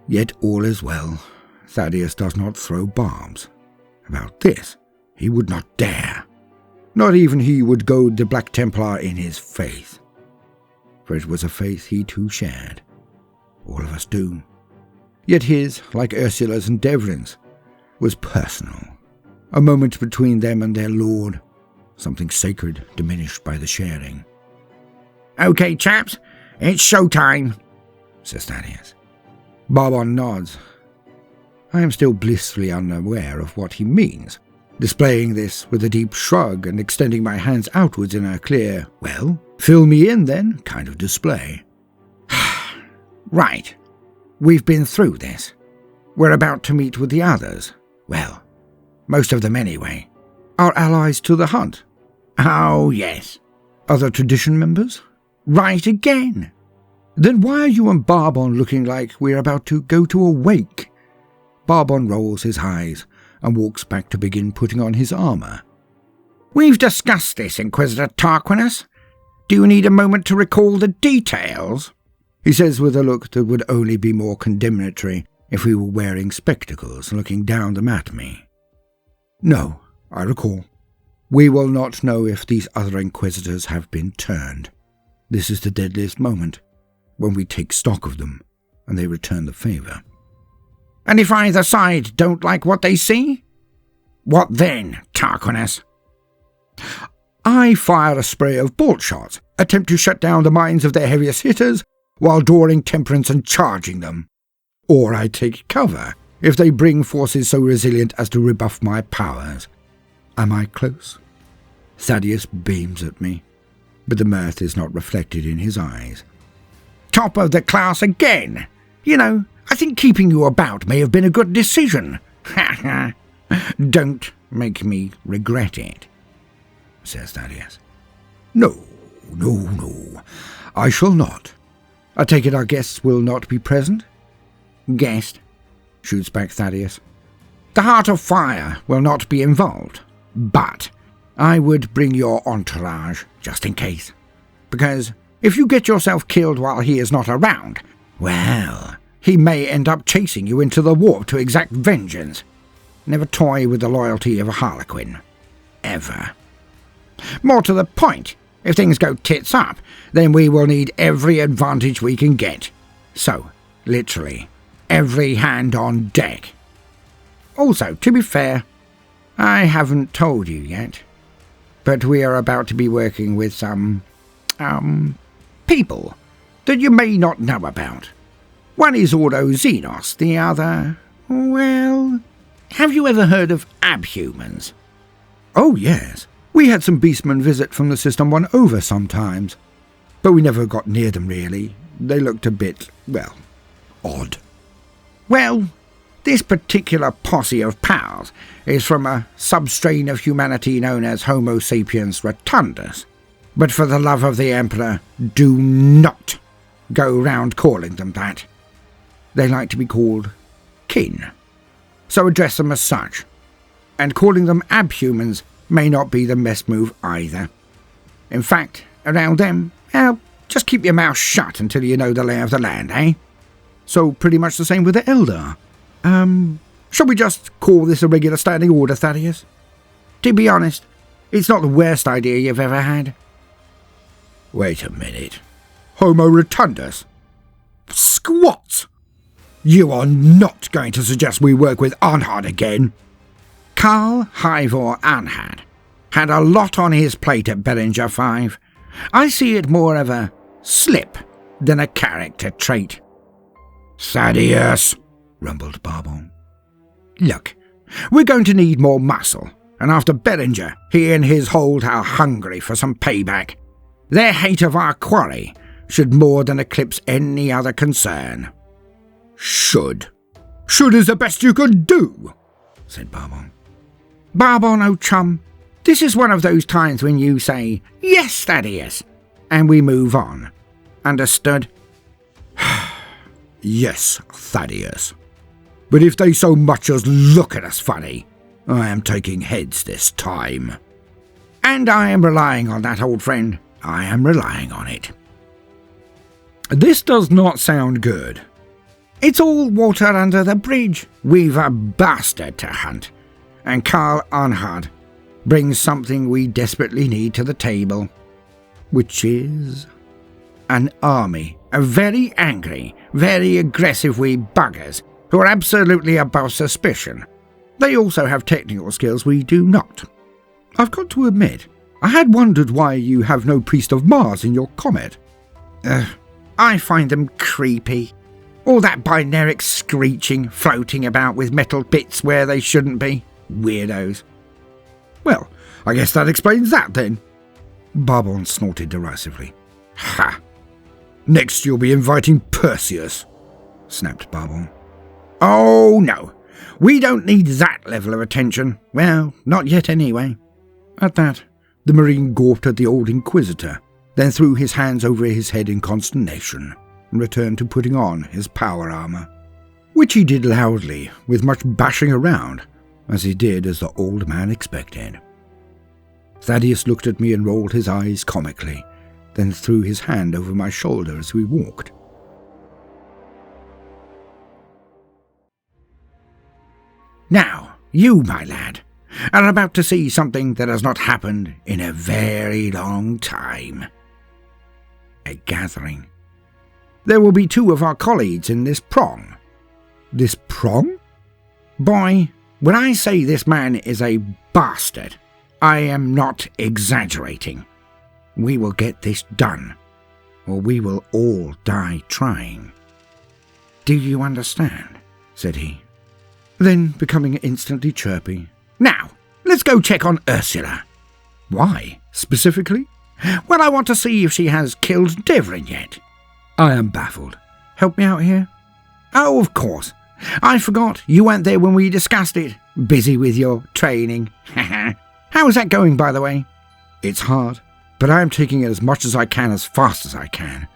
Yet all is well. Thaddeus does not throw bombs. About this, he would not dare. Not even he would goad the Black Templar in his faith. For it was a faith he too shared. All of us do. Yet his, like Ursula's and Devlin's, was personal. A moment between them and their lord. Something sacred diminished by the sharing. "Okay, chaps, it's showtime," says Thaddeus. Barbon nods. I am still blissfully unaware of what he means, displaying this with a deep shrug and extending my hands outwards in a clear, well, fill me in then, kind of display. "Right. We've been through this. We're about to meet with the others. Well, most of them anyway. Our allies to the hunt. Oh, yes. Other tradition members? Right again. Then why are you and Barbon looking like we're about to go to a wake? Barbon rolls his eyes and walks back to begin putting on his armour. "We've discussed this, Inquisitor Tarquinus. Do you need a moment to recall the details?" He says with a look that would only be more condemnatory if we were wearing spectacles looking down them at me. No, I recall. We will not know if these other Inquisitors have been turned. This is the deadliest moment, when we take stock of them, and they return the favour. "And if either side don't like what they see? What then, Tarquinus?" I fire a spray of bolt shots, attempt to shut down the minds of their heaviest hitters, while drawing temperance and charging them. Or I take cover, if they bring forces so resilient as to rebuff my powers. Am I close? Thaddeus beams at me, but the mirth is not reflected in his eyes. "Top of the class again. You know, I think keeping you about may have been a good decision. Ha ha. Don't make me regret it," says Thaddeus. No. I shall not. I take it our guests will not be present? "Guest," shoots back Thaddeus. "The Heart of Fire will not be involved, but I would bring your entourage, just in case. Because if you get yourself killed while he is not around, well, He may end up chasing you into the warp to exact vengeance. Never toy with the loyalty of a harlequin. Ever. More to the point, if things go tits up, then we will need every advantage we can get. So, literally, every hand on deck. Also, to be fair, I haven't told you yet, but we are about to be working with some, people that you may not know about. One is Ordo Xenos, the other, well, have you ever heard of abhumans? Oh, yes. We had some beastmen visit from the System 1 over sometimes, but we never got near them, really. They looked a bit, well, odd. Well, this particular posse of pals is from a substrain of humanity known as Homo sapiens rotundus. But for the love of the Emperor, do not go round calling them that. They like to be called kin, so address them as such. And calling them abhumans may not be the best move either. In fact, around them, well, just keep your mouth shut until you know the lay of the land, eh? So pretty much the same with the Eldar. Shall we just call this a regular standing order, Thaddeus? To be honest, it's not the worst idea you've ever had. Wait a minute. Homo rotundus? Squat! You are not going to suggest we work with Arnhard again? Karl Hivor Arnhard had a lot on his plate at Bellinger 5. I see it more of a slip than a character trait. Thaddeus, rumbled Barbon. Look, we're going to need more muscle, and after Bellinger, he and his hold are hungry for some payback. Their hate of our quarry should more than eclipse any other concern. Should. Should is the best you could do, said Barbon. Barbon, old chum, this is one of those times when you say, yes, Thaddeus, and we move on. Understood? Yes, Thaddeus. But if they so much as look at us funny, I am taking heads this time. And I am relying on that, old friend. I am relying on it. This does not sound good. It's all water under the bridge. We've a bastard to hunt. And Karl Arnhard brings something we desperately need to the table. Which is? An army of very angry, very aggressive wee buggers who are absolutely above suspicion. They also have technical skills we do not. I've got to admit, I had wondered why you have no priest of Mars in your comet. I find them creepy. All that binaric screeching, floating about with metal bits where they shouldn't be. Weirdos. Well, I guess that explains that then. Barbon snorted derisively. Ha! Next you'll be inviting Perseus, snapped Barbon. Oh, no. We don't need that level of attention. Well, not yet anyway. At that, the Marine gawped at the old Inquisitor, then threw his hands over his head in consternation, and returned to putting on his power armor, which he did loudly, with much bashing around, as he did as the old man expected. Thaddeus looked at me and rolled his eyes comically, then threw his hand over my shoulder as we walked. Now, you, my lad, are about to see something that has not happened in a very long time. A gathering. There will be 2 of our colleagues in this prong. This prong? Boy, when I say this man is a bastard, I am not exaggerating. We will get this done, or we will all die trying. Do you understand? Said he. Then, becoming instantly chirpy, Now, let's go check on Ursula. Why, specifically? Well, I want to see if she has killed Devrin yet. I am baffled. Help me out here? Oh, of course. I forgot you weren't there when we discussed it. Busy with your training. How's that going, by the way? It's hard, but I am taking it as much as I can as fast as I can.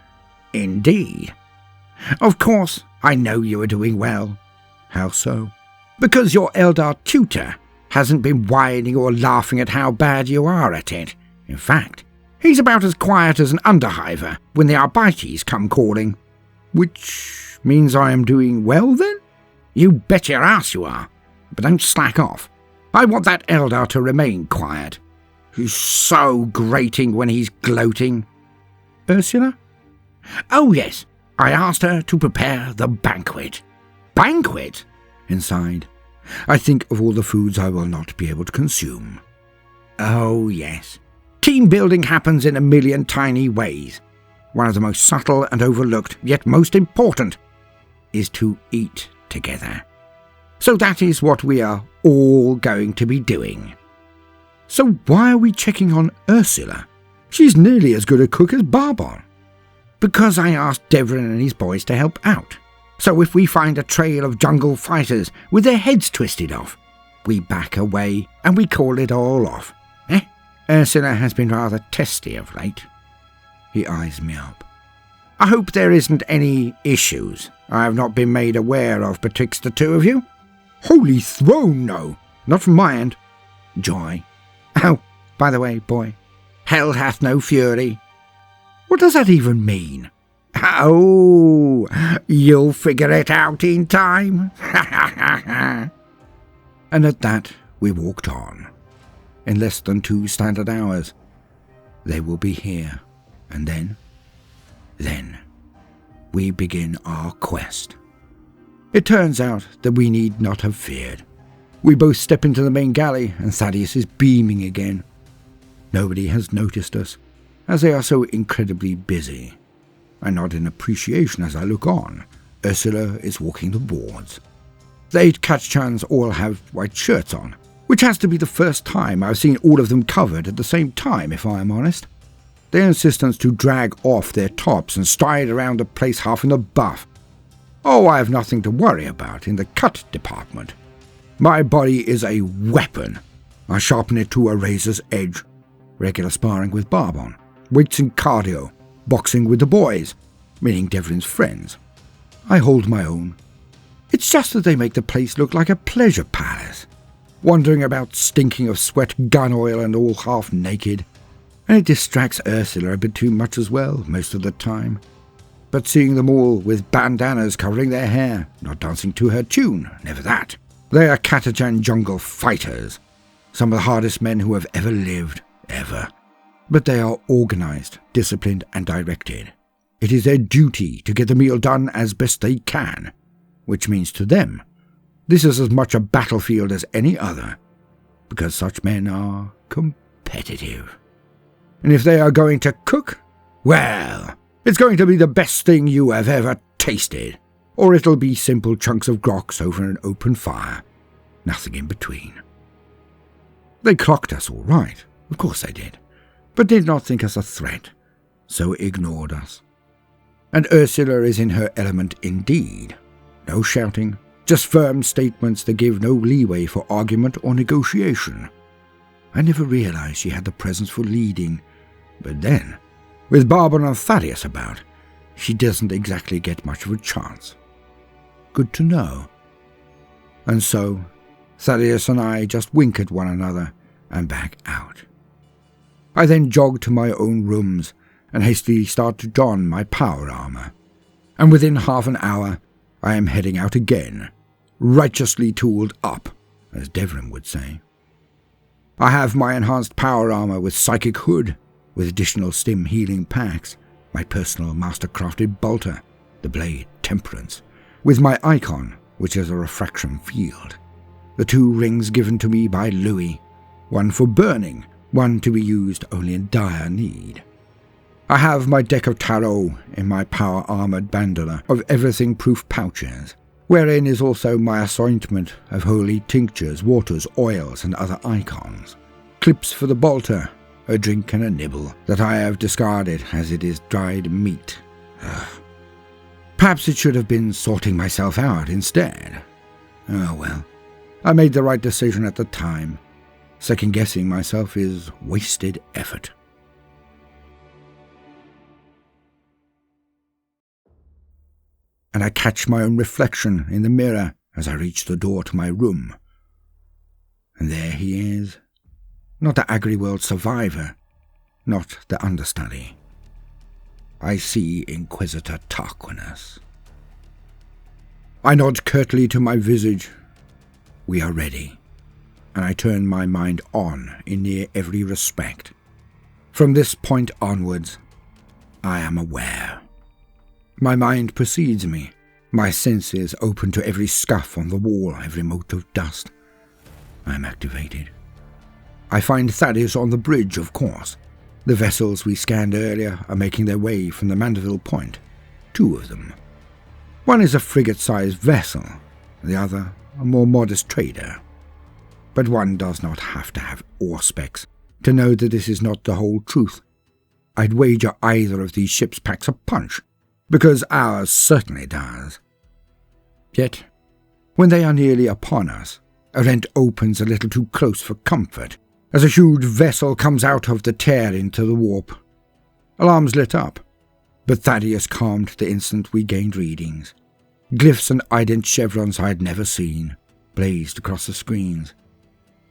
Indeed. Of course, I know you are doing well. How so? Because your Eldar tutor hasn't been whining or laughing at how bad you are at it. In fact, he's about as quiet as an underhiver when the Arbites come calling. Which Means I am doing well, then? You bet your ass you are. But don't slack off. I want that Eldar to remain quiet. He's so grating when he's gloating. Ursula? Oh, yes. I asked her to prepare the banquet. Banquet? Inside. I think of all the foods I will not be able to consume. Oh, yes. Team building happens in a million tiny ways. One of the most subtle and overlooked, yet most important, is to eat together. So that is what we are all going to be doing. So why are we checking on Ursula? She's nearly as good a cook as Barbon. Because I asked Devrin and his boys to help out. So if we find a trail of jungle fighters with their heads twisted off, we back away and we call it all off. Ursula has been rather testy of late. He eyes me up. I hope there isn't any issues I have not been made aware of betwixt the two of you. Holy throne, no. Not from my end. Joy. Oh, by the way, boy, hell hath no fury. What does that even mean? Oh, you'll figure it out in time. And at that, we walked on. In less than 2 standard hours, they will be here. And then, we begin our quest. It turns out that we need not have feared. We both step into the main galley, and Thaddeus is beaming again. Nobody has noticed us, as they are so incredibly busy. I nod in appreciation as I look on. Ursula is walking the boards. The 8 Kachans all have white shirts on, which has to be the first time I've seen all of them covered at the same time, if I am honest. Their insistence to drag off their tops and stride around the place half in a buff. Oh, I have nothing to worry about in the cut department. My body is a weapon. I sharpen it to a razor's edge. Regular sparring with Barbon, weights and cardio, boxing with the boys, meaning Devlin's friends. I hold my own. It's just that they make the place look like a pleasure palace. Wandering about stinking of sweat, gun oil and all half naked. And it distracts Ursula a bit too much as well, most of the time. But seeing them all with bandanas covering their hair, not dancing to her tune, never that. They are Katajan jungle fighters. Some of the hardest men who have ever lived, ever. But they are organized, disciplined and directed. It is their duty to get the meal done as best they can, which means to them, this is as much a battlefield as any other, because such men are competitive. And if they are going to cook, well, it's going to be the best thing you have ever tasted, or it'll be simple chunks of grox over an open fire, nothing in between. They clocked us all right, of course they did, but did not think us a threat, so ignored us. And Ursula is in her element indeed. No shouting, just firm statements that give no leeway for argument or negotiation. I never realized she had the presence for leading, but then, with Barbon and Thaddeus about, she doesn't exactly get much of a chance. Good to know. And so, Thaddeus and I just wink at one another and back out. I then jog to my own rooms and hastily start to don my power armor. And within half an hour, I am heading out again, righteously tooled up, as Devrin would say. I have my enhanced power armor with psychic hood, with additional stim healing packs, my personal master-crafted bolter, the blade Temperance, with my icon, which is a refraction field. The 2 rings given to me by Louis, one for burning, one to be used only in dire need. I have my deck of tarot in my power-armoured bandana of everything-proof pouches, wherein is also my assortment of holy tinctures, waters, oils, and other icons. Clips for the bolter, a drink and a nibble that I have discarded as it is dried meat. Perhaps it should have been sorting myself out instead. Oh well, I made the right decision at the time. Second-guessing myself is wasted effort. And I catch my own reflection in the mirror as I reach the door to my room. And there he is. Not the Agri-World survivor, not the understudy. I see Inquisitor Tarquinus. I nod curtly to my visage. We are ready, and I turn my mind on in near every respect. From this point onwards, I am aware. My mind precedes me, my senses open to every scuff on the wall, every mote of dust. I am activated. I find Thaddeus on the bridge, of course. The vessels we scanned earlier are making their way from the Mandeville Point. 2 of them. One is a frigate-sized vessel, the other a more modest trader. But one does not have to have auspex to know that this is not the whole truth. I'd wager either of these ships packs a punch, because ours certainly does. Yet, when they are nearly upon us, a rent opens a little too close for comfort, as a huge vessel comes out of the tear into the warp. Alarms lit up, but Thaddeus calmed the instant we gained readings. Glyphs and ident chevrons I had never seen blazed across the screens.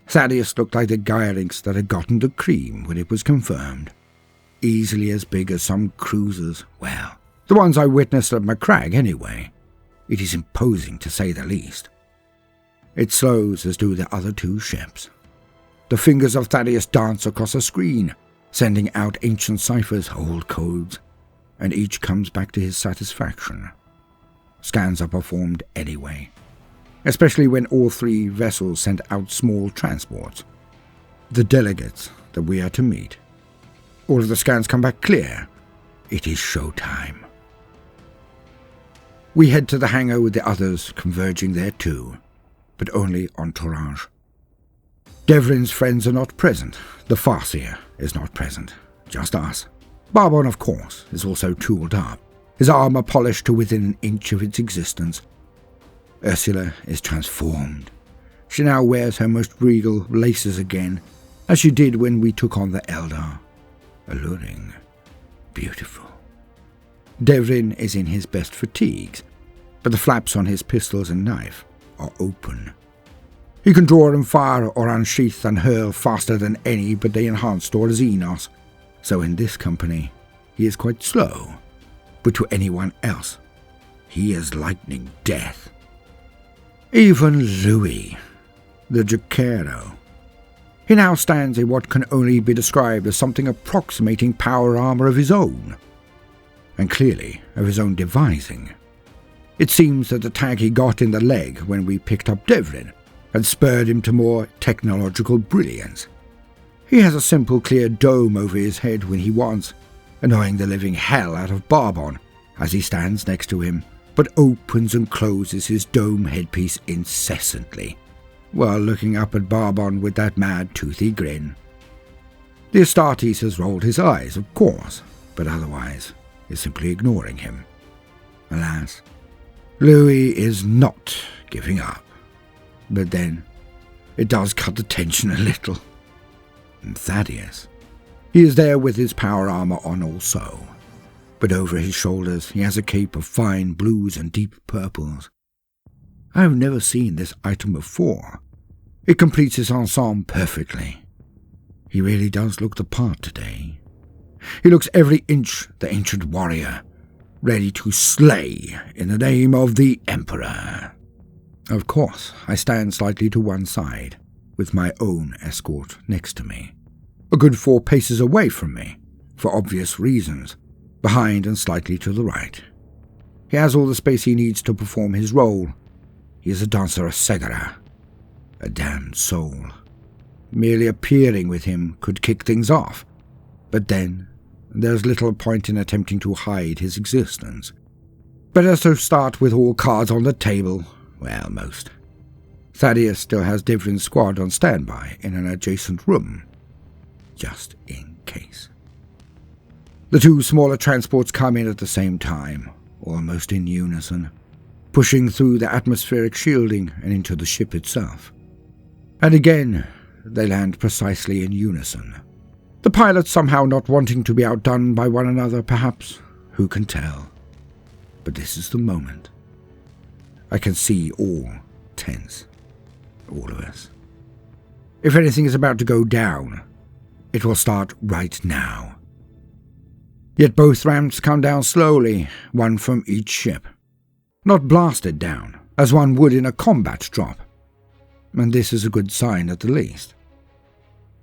Thaddeus looked like the Gyrinx that had gotten the cream when it was confirmed. Easily as big as some cruisers. Well, the ones I witnessed at Macragge, anyway. It is imposing, to say the least. It slows, as do the other 2 ships. The fingers of Thaddeus dance across a screen, sending out ancient ciphers, old codes, and each comes back to his satisfaction. Scans are performed anyway, especially when all 3 vessels send out small transports. The delegates that we are to meet. All of the scans come back clear. It is showtime. We head to the hangar with the others converging there too, but only entourage. Devlin's friends are not present. The farseer is not present. Just us. Barbon, of course, is also tooled up, his armor polished to within an inch of its existence. Ursula is transformed. She now wears her most regal laces again, as she did when we took on the Eldar. Alluring. Beautiful. Devlin is in his best fatigues, but the flaps on his pistols and knife are open. He can draw and fire or unsheath and hurl faster than any but the enhanced or Xenos, so in this company he is quite slow, but to anyone else he is lightning death. Even Louis, the Jacquero. He now stands in what can only be described as something approximating power armor of his own, and clearly of his own devising. It seems that the tag he got in the leg when we picked up Devlin had spurred him to more technological brilliance. He has a simple clear dome over his head when he wants, annoying the living hell out of Barbon as he stands next to him, but opens and closes his dome headpiece incessantly, while looking up at Barbon with that mad toothy grin. The Astartes has rolled his eyes, of course, but otherwise is simply ignoring him. Alas, Louis is not giving up. But then, it does cut the tension a little. And Thaddeus, he is there with his power armor on also, but over his shoulders he has a cape of fine blues and deep purples. I have never seen this item before. It completes his ensemble perfectly. He really does look the part today. He looks every inch the ancient warrior, ready to slay in the name of the Emperor. Of course, I stand slightly to one side, with my own escort next to me. A good 4 paces away from me, for obvious reasons, behind and slightly to the right. He has all the space he needs to perform his role. He is a dancer of Segara, a damned soul. Merely appearing with him could kick things off, but then there's little point in attempting to hide his existence. Better to start with all cards on the table. Well, most. Thaddeus still has Devlin's squad on standby in an adjacent room, just in case. The 2 smaller transports come in at the same time, almost in unison, pushing through the atmospheric shielding and into the ship itself. And again, they land precisely in unison. The pilots somehow not wanting to be outdone by one another, perhaps. Who can tell? But this is the moment. I can see all tense. All of us. If anything is about to go down, it will start right now. Yet both ramps come down slowly, one from each ship. Not blasted down, as one would in a combat drop, and this is a good sign at the least.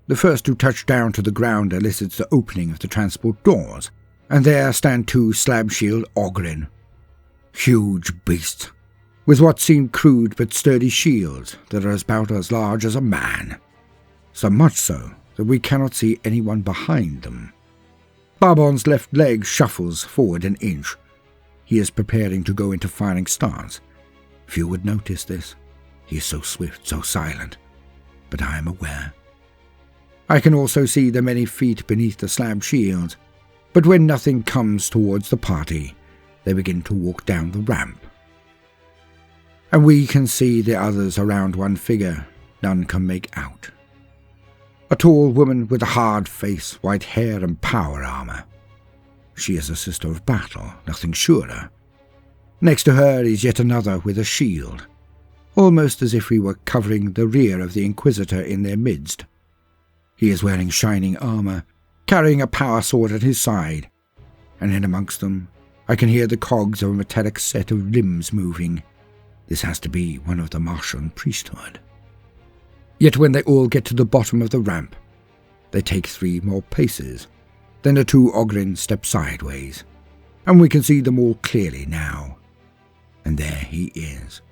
The first to touch down to the ground elicits the opening of the transport doors, and there stand 2 slab-shield Ogryn. Huge beasts, with what seem crude but sturdy shields that are about as large as a man. So much so that we cannot see anyone behind them. Barbon's left leg shuffles forward an inch. He is preparing to go into firing stance. Few would notice this. He is so swift, so silent. But I am aware. I can also see the many feet beneath the slab shields, but when nothing comes towards the party, they begin to walk down the ramp. And we can see the others around one figure none can make out. A tall woman with a hard face, white hair and power armor. She is a sister of battle, nothing surer. Next to her is yet another with a shield, almost as if we were covering the rear of the Inquisitor in their midst. He is wearing shining armor, carrying a power sword at his side, and in amongst them I can hear the cogs of a metallic set of limbs moving. This has to be one of the Martian priesthood. Yet when they all get to the bottom of the ramp, they take 3 more paces. Then the 2 Ogryn step sideways, and we can see them all clearly now. And there he is.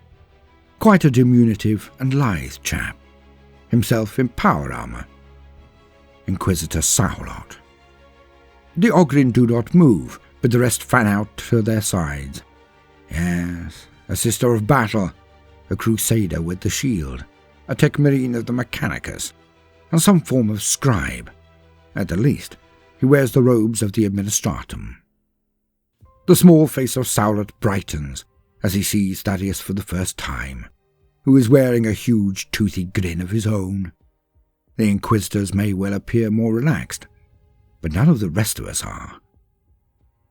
Quite a diminutive and lithe chap, himself in power armor. Inquisitor Saulot. The Ogryn do not move, but the rest fan out to their sides. Yes, a sister of battle, a crusader with the shield, a tech marine of the Mechanicus, and some form of scribe. At the least, he wears the robes of the administratum. The small face of Saulot brightens as he sees Thaddeus for the first time, who is wearing a huge toothy grin of his own. The Inquisitors may well appear more relaxed, but none of the rest of us are.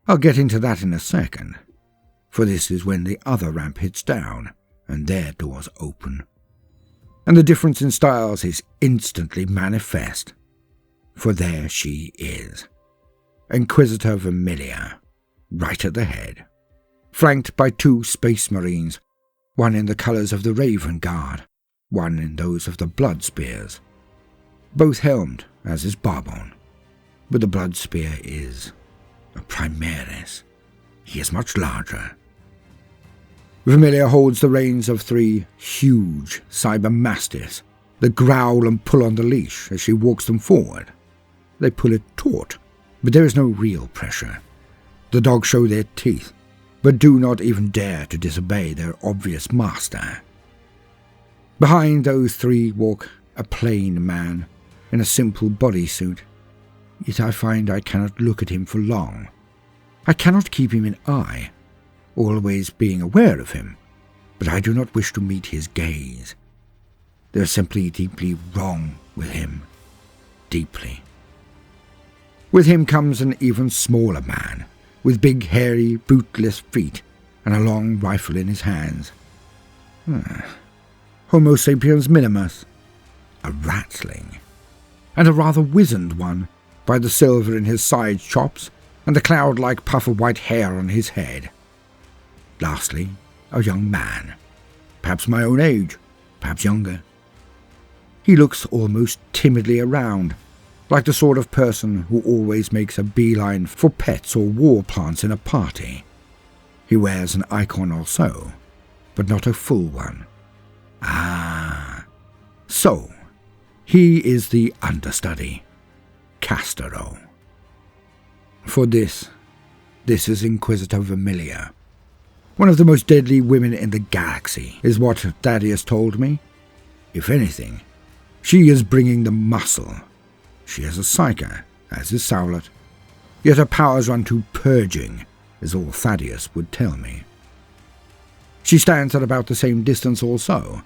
I'll get into that in a second, for this is when the other ramp hits down and their doors open. And the difference in styles is instantly manifest, for there she is, Inquisitor Vermilia, right at the head, flanked by 2 space marines, one in the colours of the Raven Guard, one in those of the Blood Spears, both helmed, as is Barbon, but the Blood Spear is a Primaris. He is much larger. Vermilia holds the reins of 3 huge cyber mastiffs that growl and pull on the leash as she walks them forward. They pull it taut, but there is no real pressure. The dogs show their teeth, but do not even dare to disobey their obvious master. Behind those 3 walk a plain man in a simple bodysuit, yet I find I cannot look at him for long. I cannot keep him in eye, always being aware of him, but I do not wish to meet his gaze. There is simply deeply wrong with him. Deeply. With him comes an even smaller man, with big, hairy, bootless feet and a long rifle in his hands. Homo sapiens minimus. A ratling. And a rather wizened one, by the silver in his side chops and the cloud-like puff of white hair on his head. Lastly, a young man, perhaps my own age, perhaps younger. He looks almost timidly around, like the sort of person who always makes a beeline for pets or war plants in a party. He wears an icon or so, but not a full one. So, he is the understudy, Castero. For this is Inquisitor Vermilia. One of the most deadly women in the galaxy, is what Thaddeus told me. If anything, she is bringing the muscle. She is a psyker, as is Saulot, yet her powers run to purging, is all Thaddeus would tell me. She stands at about the same distance also,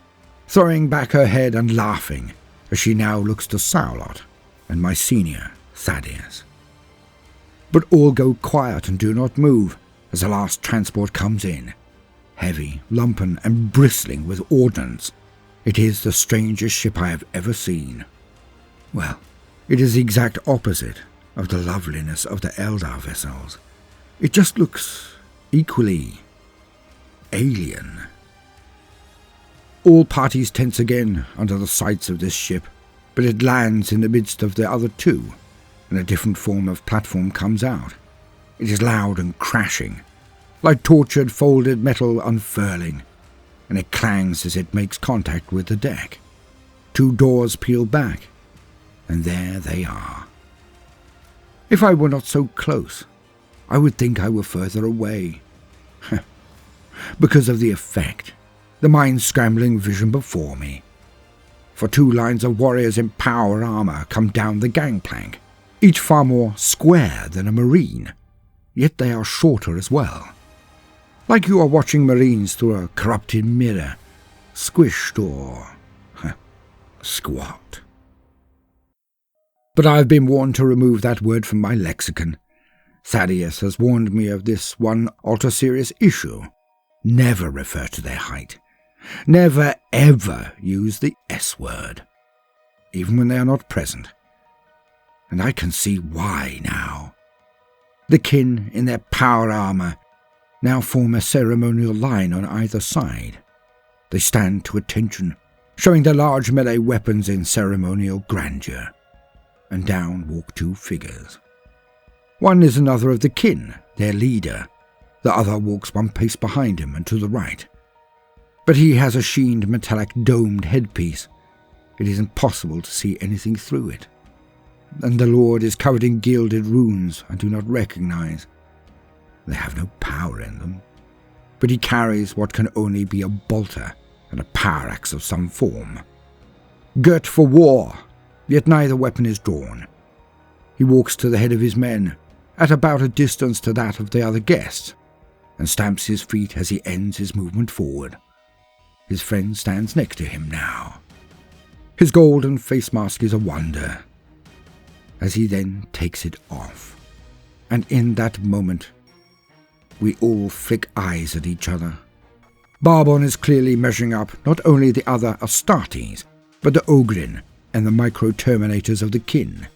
throwing back her head and laughing, as she now looks to Saulot and my senior, Thaddeus. But all go quiet and do not move as the last transport comes in, heavy, lumpen, and bristling with ordnance. It is the strangest ship I have ever seen. Well, it is the exact opposite of the loveliness of the Eldar vessels. It just looks equally alien. All parties tense again under the sights of this ship, but it lands in the midst of the other two, and a different form of platform comes out. It is loud and crashing, like tortured folded metal unfurling, and it clangs as it makes contact with the deck. 2 doors peel back, and there they are. If I were not so close, I would think I were further away. Because of the effect, the mind-scrambling vision before me. For 2 lines of warriors in power armor come down the gangplank, each far more square than a marine, yet they are shorter as well. Like you are watching marines through a corrupted mirror, squished or squat. But I have been warned to remove that word from my lexicon. Thaddeus has warned me of this one ultra-serious issue. Never refer to their height. Never ever use the S-word, even when they are not present. And I can see why now. The kin in their power armor now form a ceremonial line on either side. They stand to attention, showing their large melee weapons in ceremonial grandeur. And down walk 2 figures. One is another of the kin, their leader. The other walks 1 pace behind him and to the right. But he has a sheened metallic domed headpiece. It is impossible to see anything through it. And the Lord is covered in gilded runes I do not recognize. They have no power in them, but he carries what can only be a bolter and a power axe of some form. Girt for war, yet neither weapon is drawn. He walks to the head of his men, at about a distance to that of the other guests, and stamps his feet as he ends his movement forward. His friend stands next to him now. His golden face mask is a wonder, as he then takes it off, and in that moment we all flick eyes at each other. Barbon is clearly measuring up not only the other Astartes, but the Ogrin and the micro-terminators of the kin.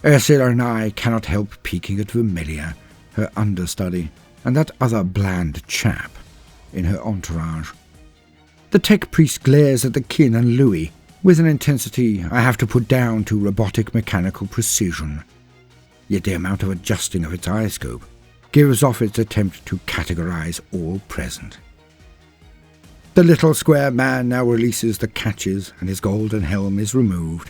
Ursula and I cannot help peeking at Vermilia, her understudy, and that other bland chap in her entourage. The tech priest glares at the kin and Louis with an intensity I have to put down to robotic mechanical precision. Yet the amount of adjusting of its eye scope gives off its attempt to categorize all present. The little square man now releases the catches and his golden helm is removed,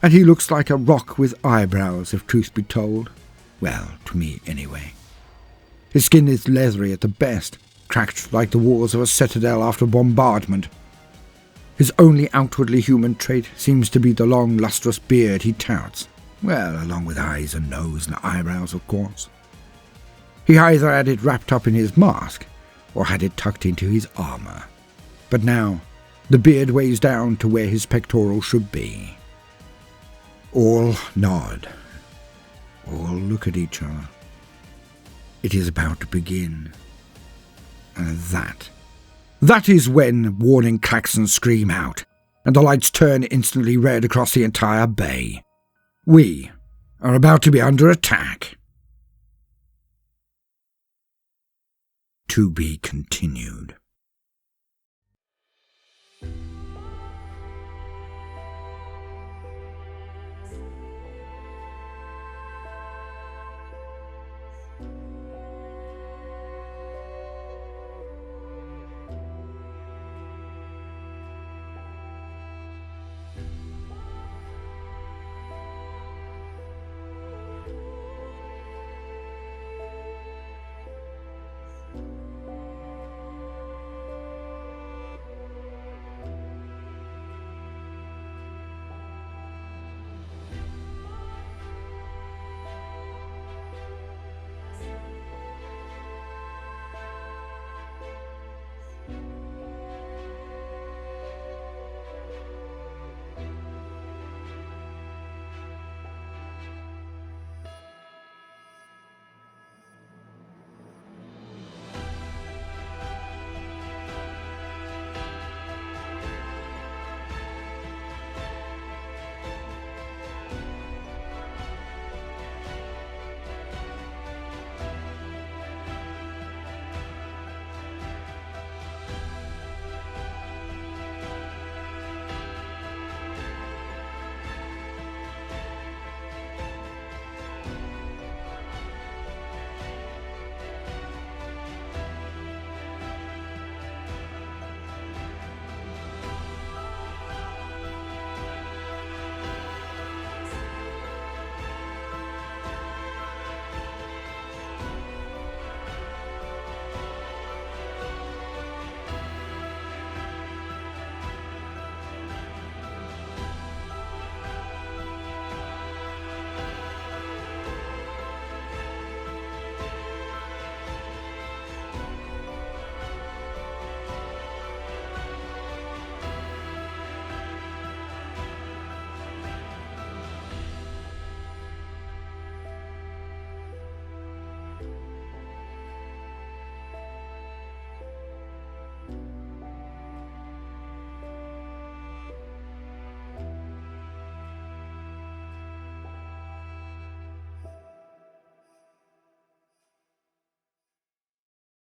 and he looks like a rock with eyebrows, if truth be told. Well, to me anyway. His skin is leathery at the best, cracked like the walls of a citadel after bombardment. His only outwardly human trait seems to be the long, lustrous beard he touts, well, along with eyes and nose and eyebrows, of course. He either had it wrapped up in his mask, or had it tucked into his armor. But now, the beard weighs down to where his pectoral should be. All nod. All look at each other. It is about to begin. And that is when warning klaxons scream out, and the lights turn instantly red across the entire bay. We are about to be under attack. To be continued.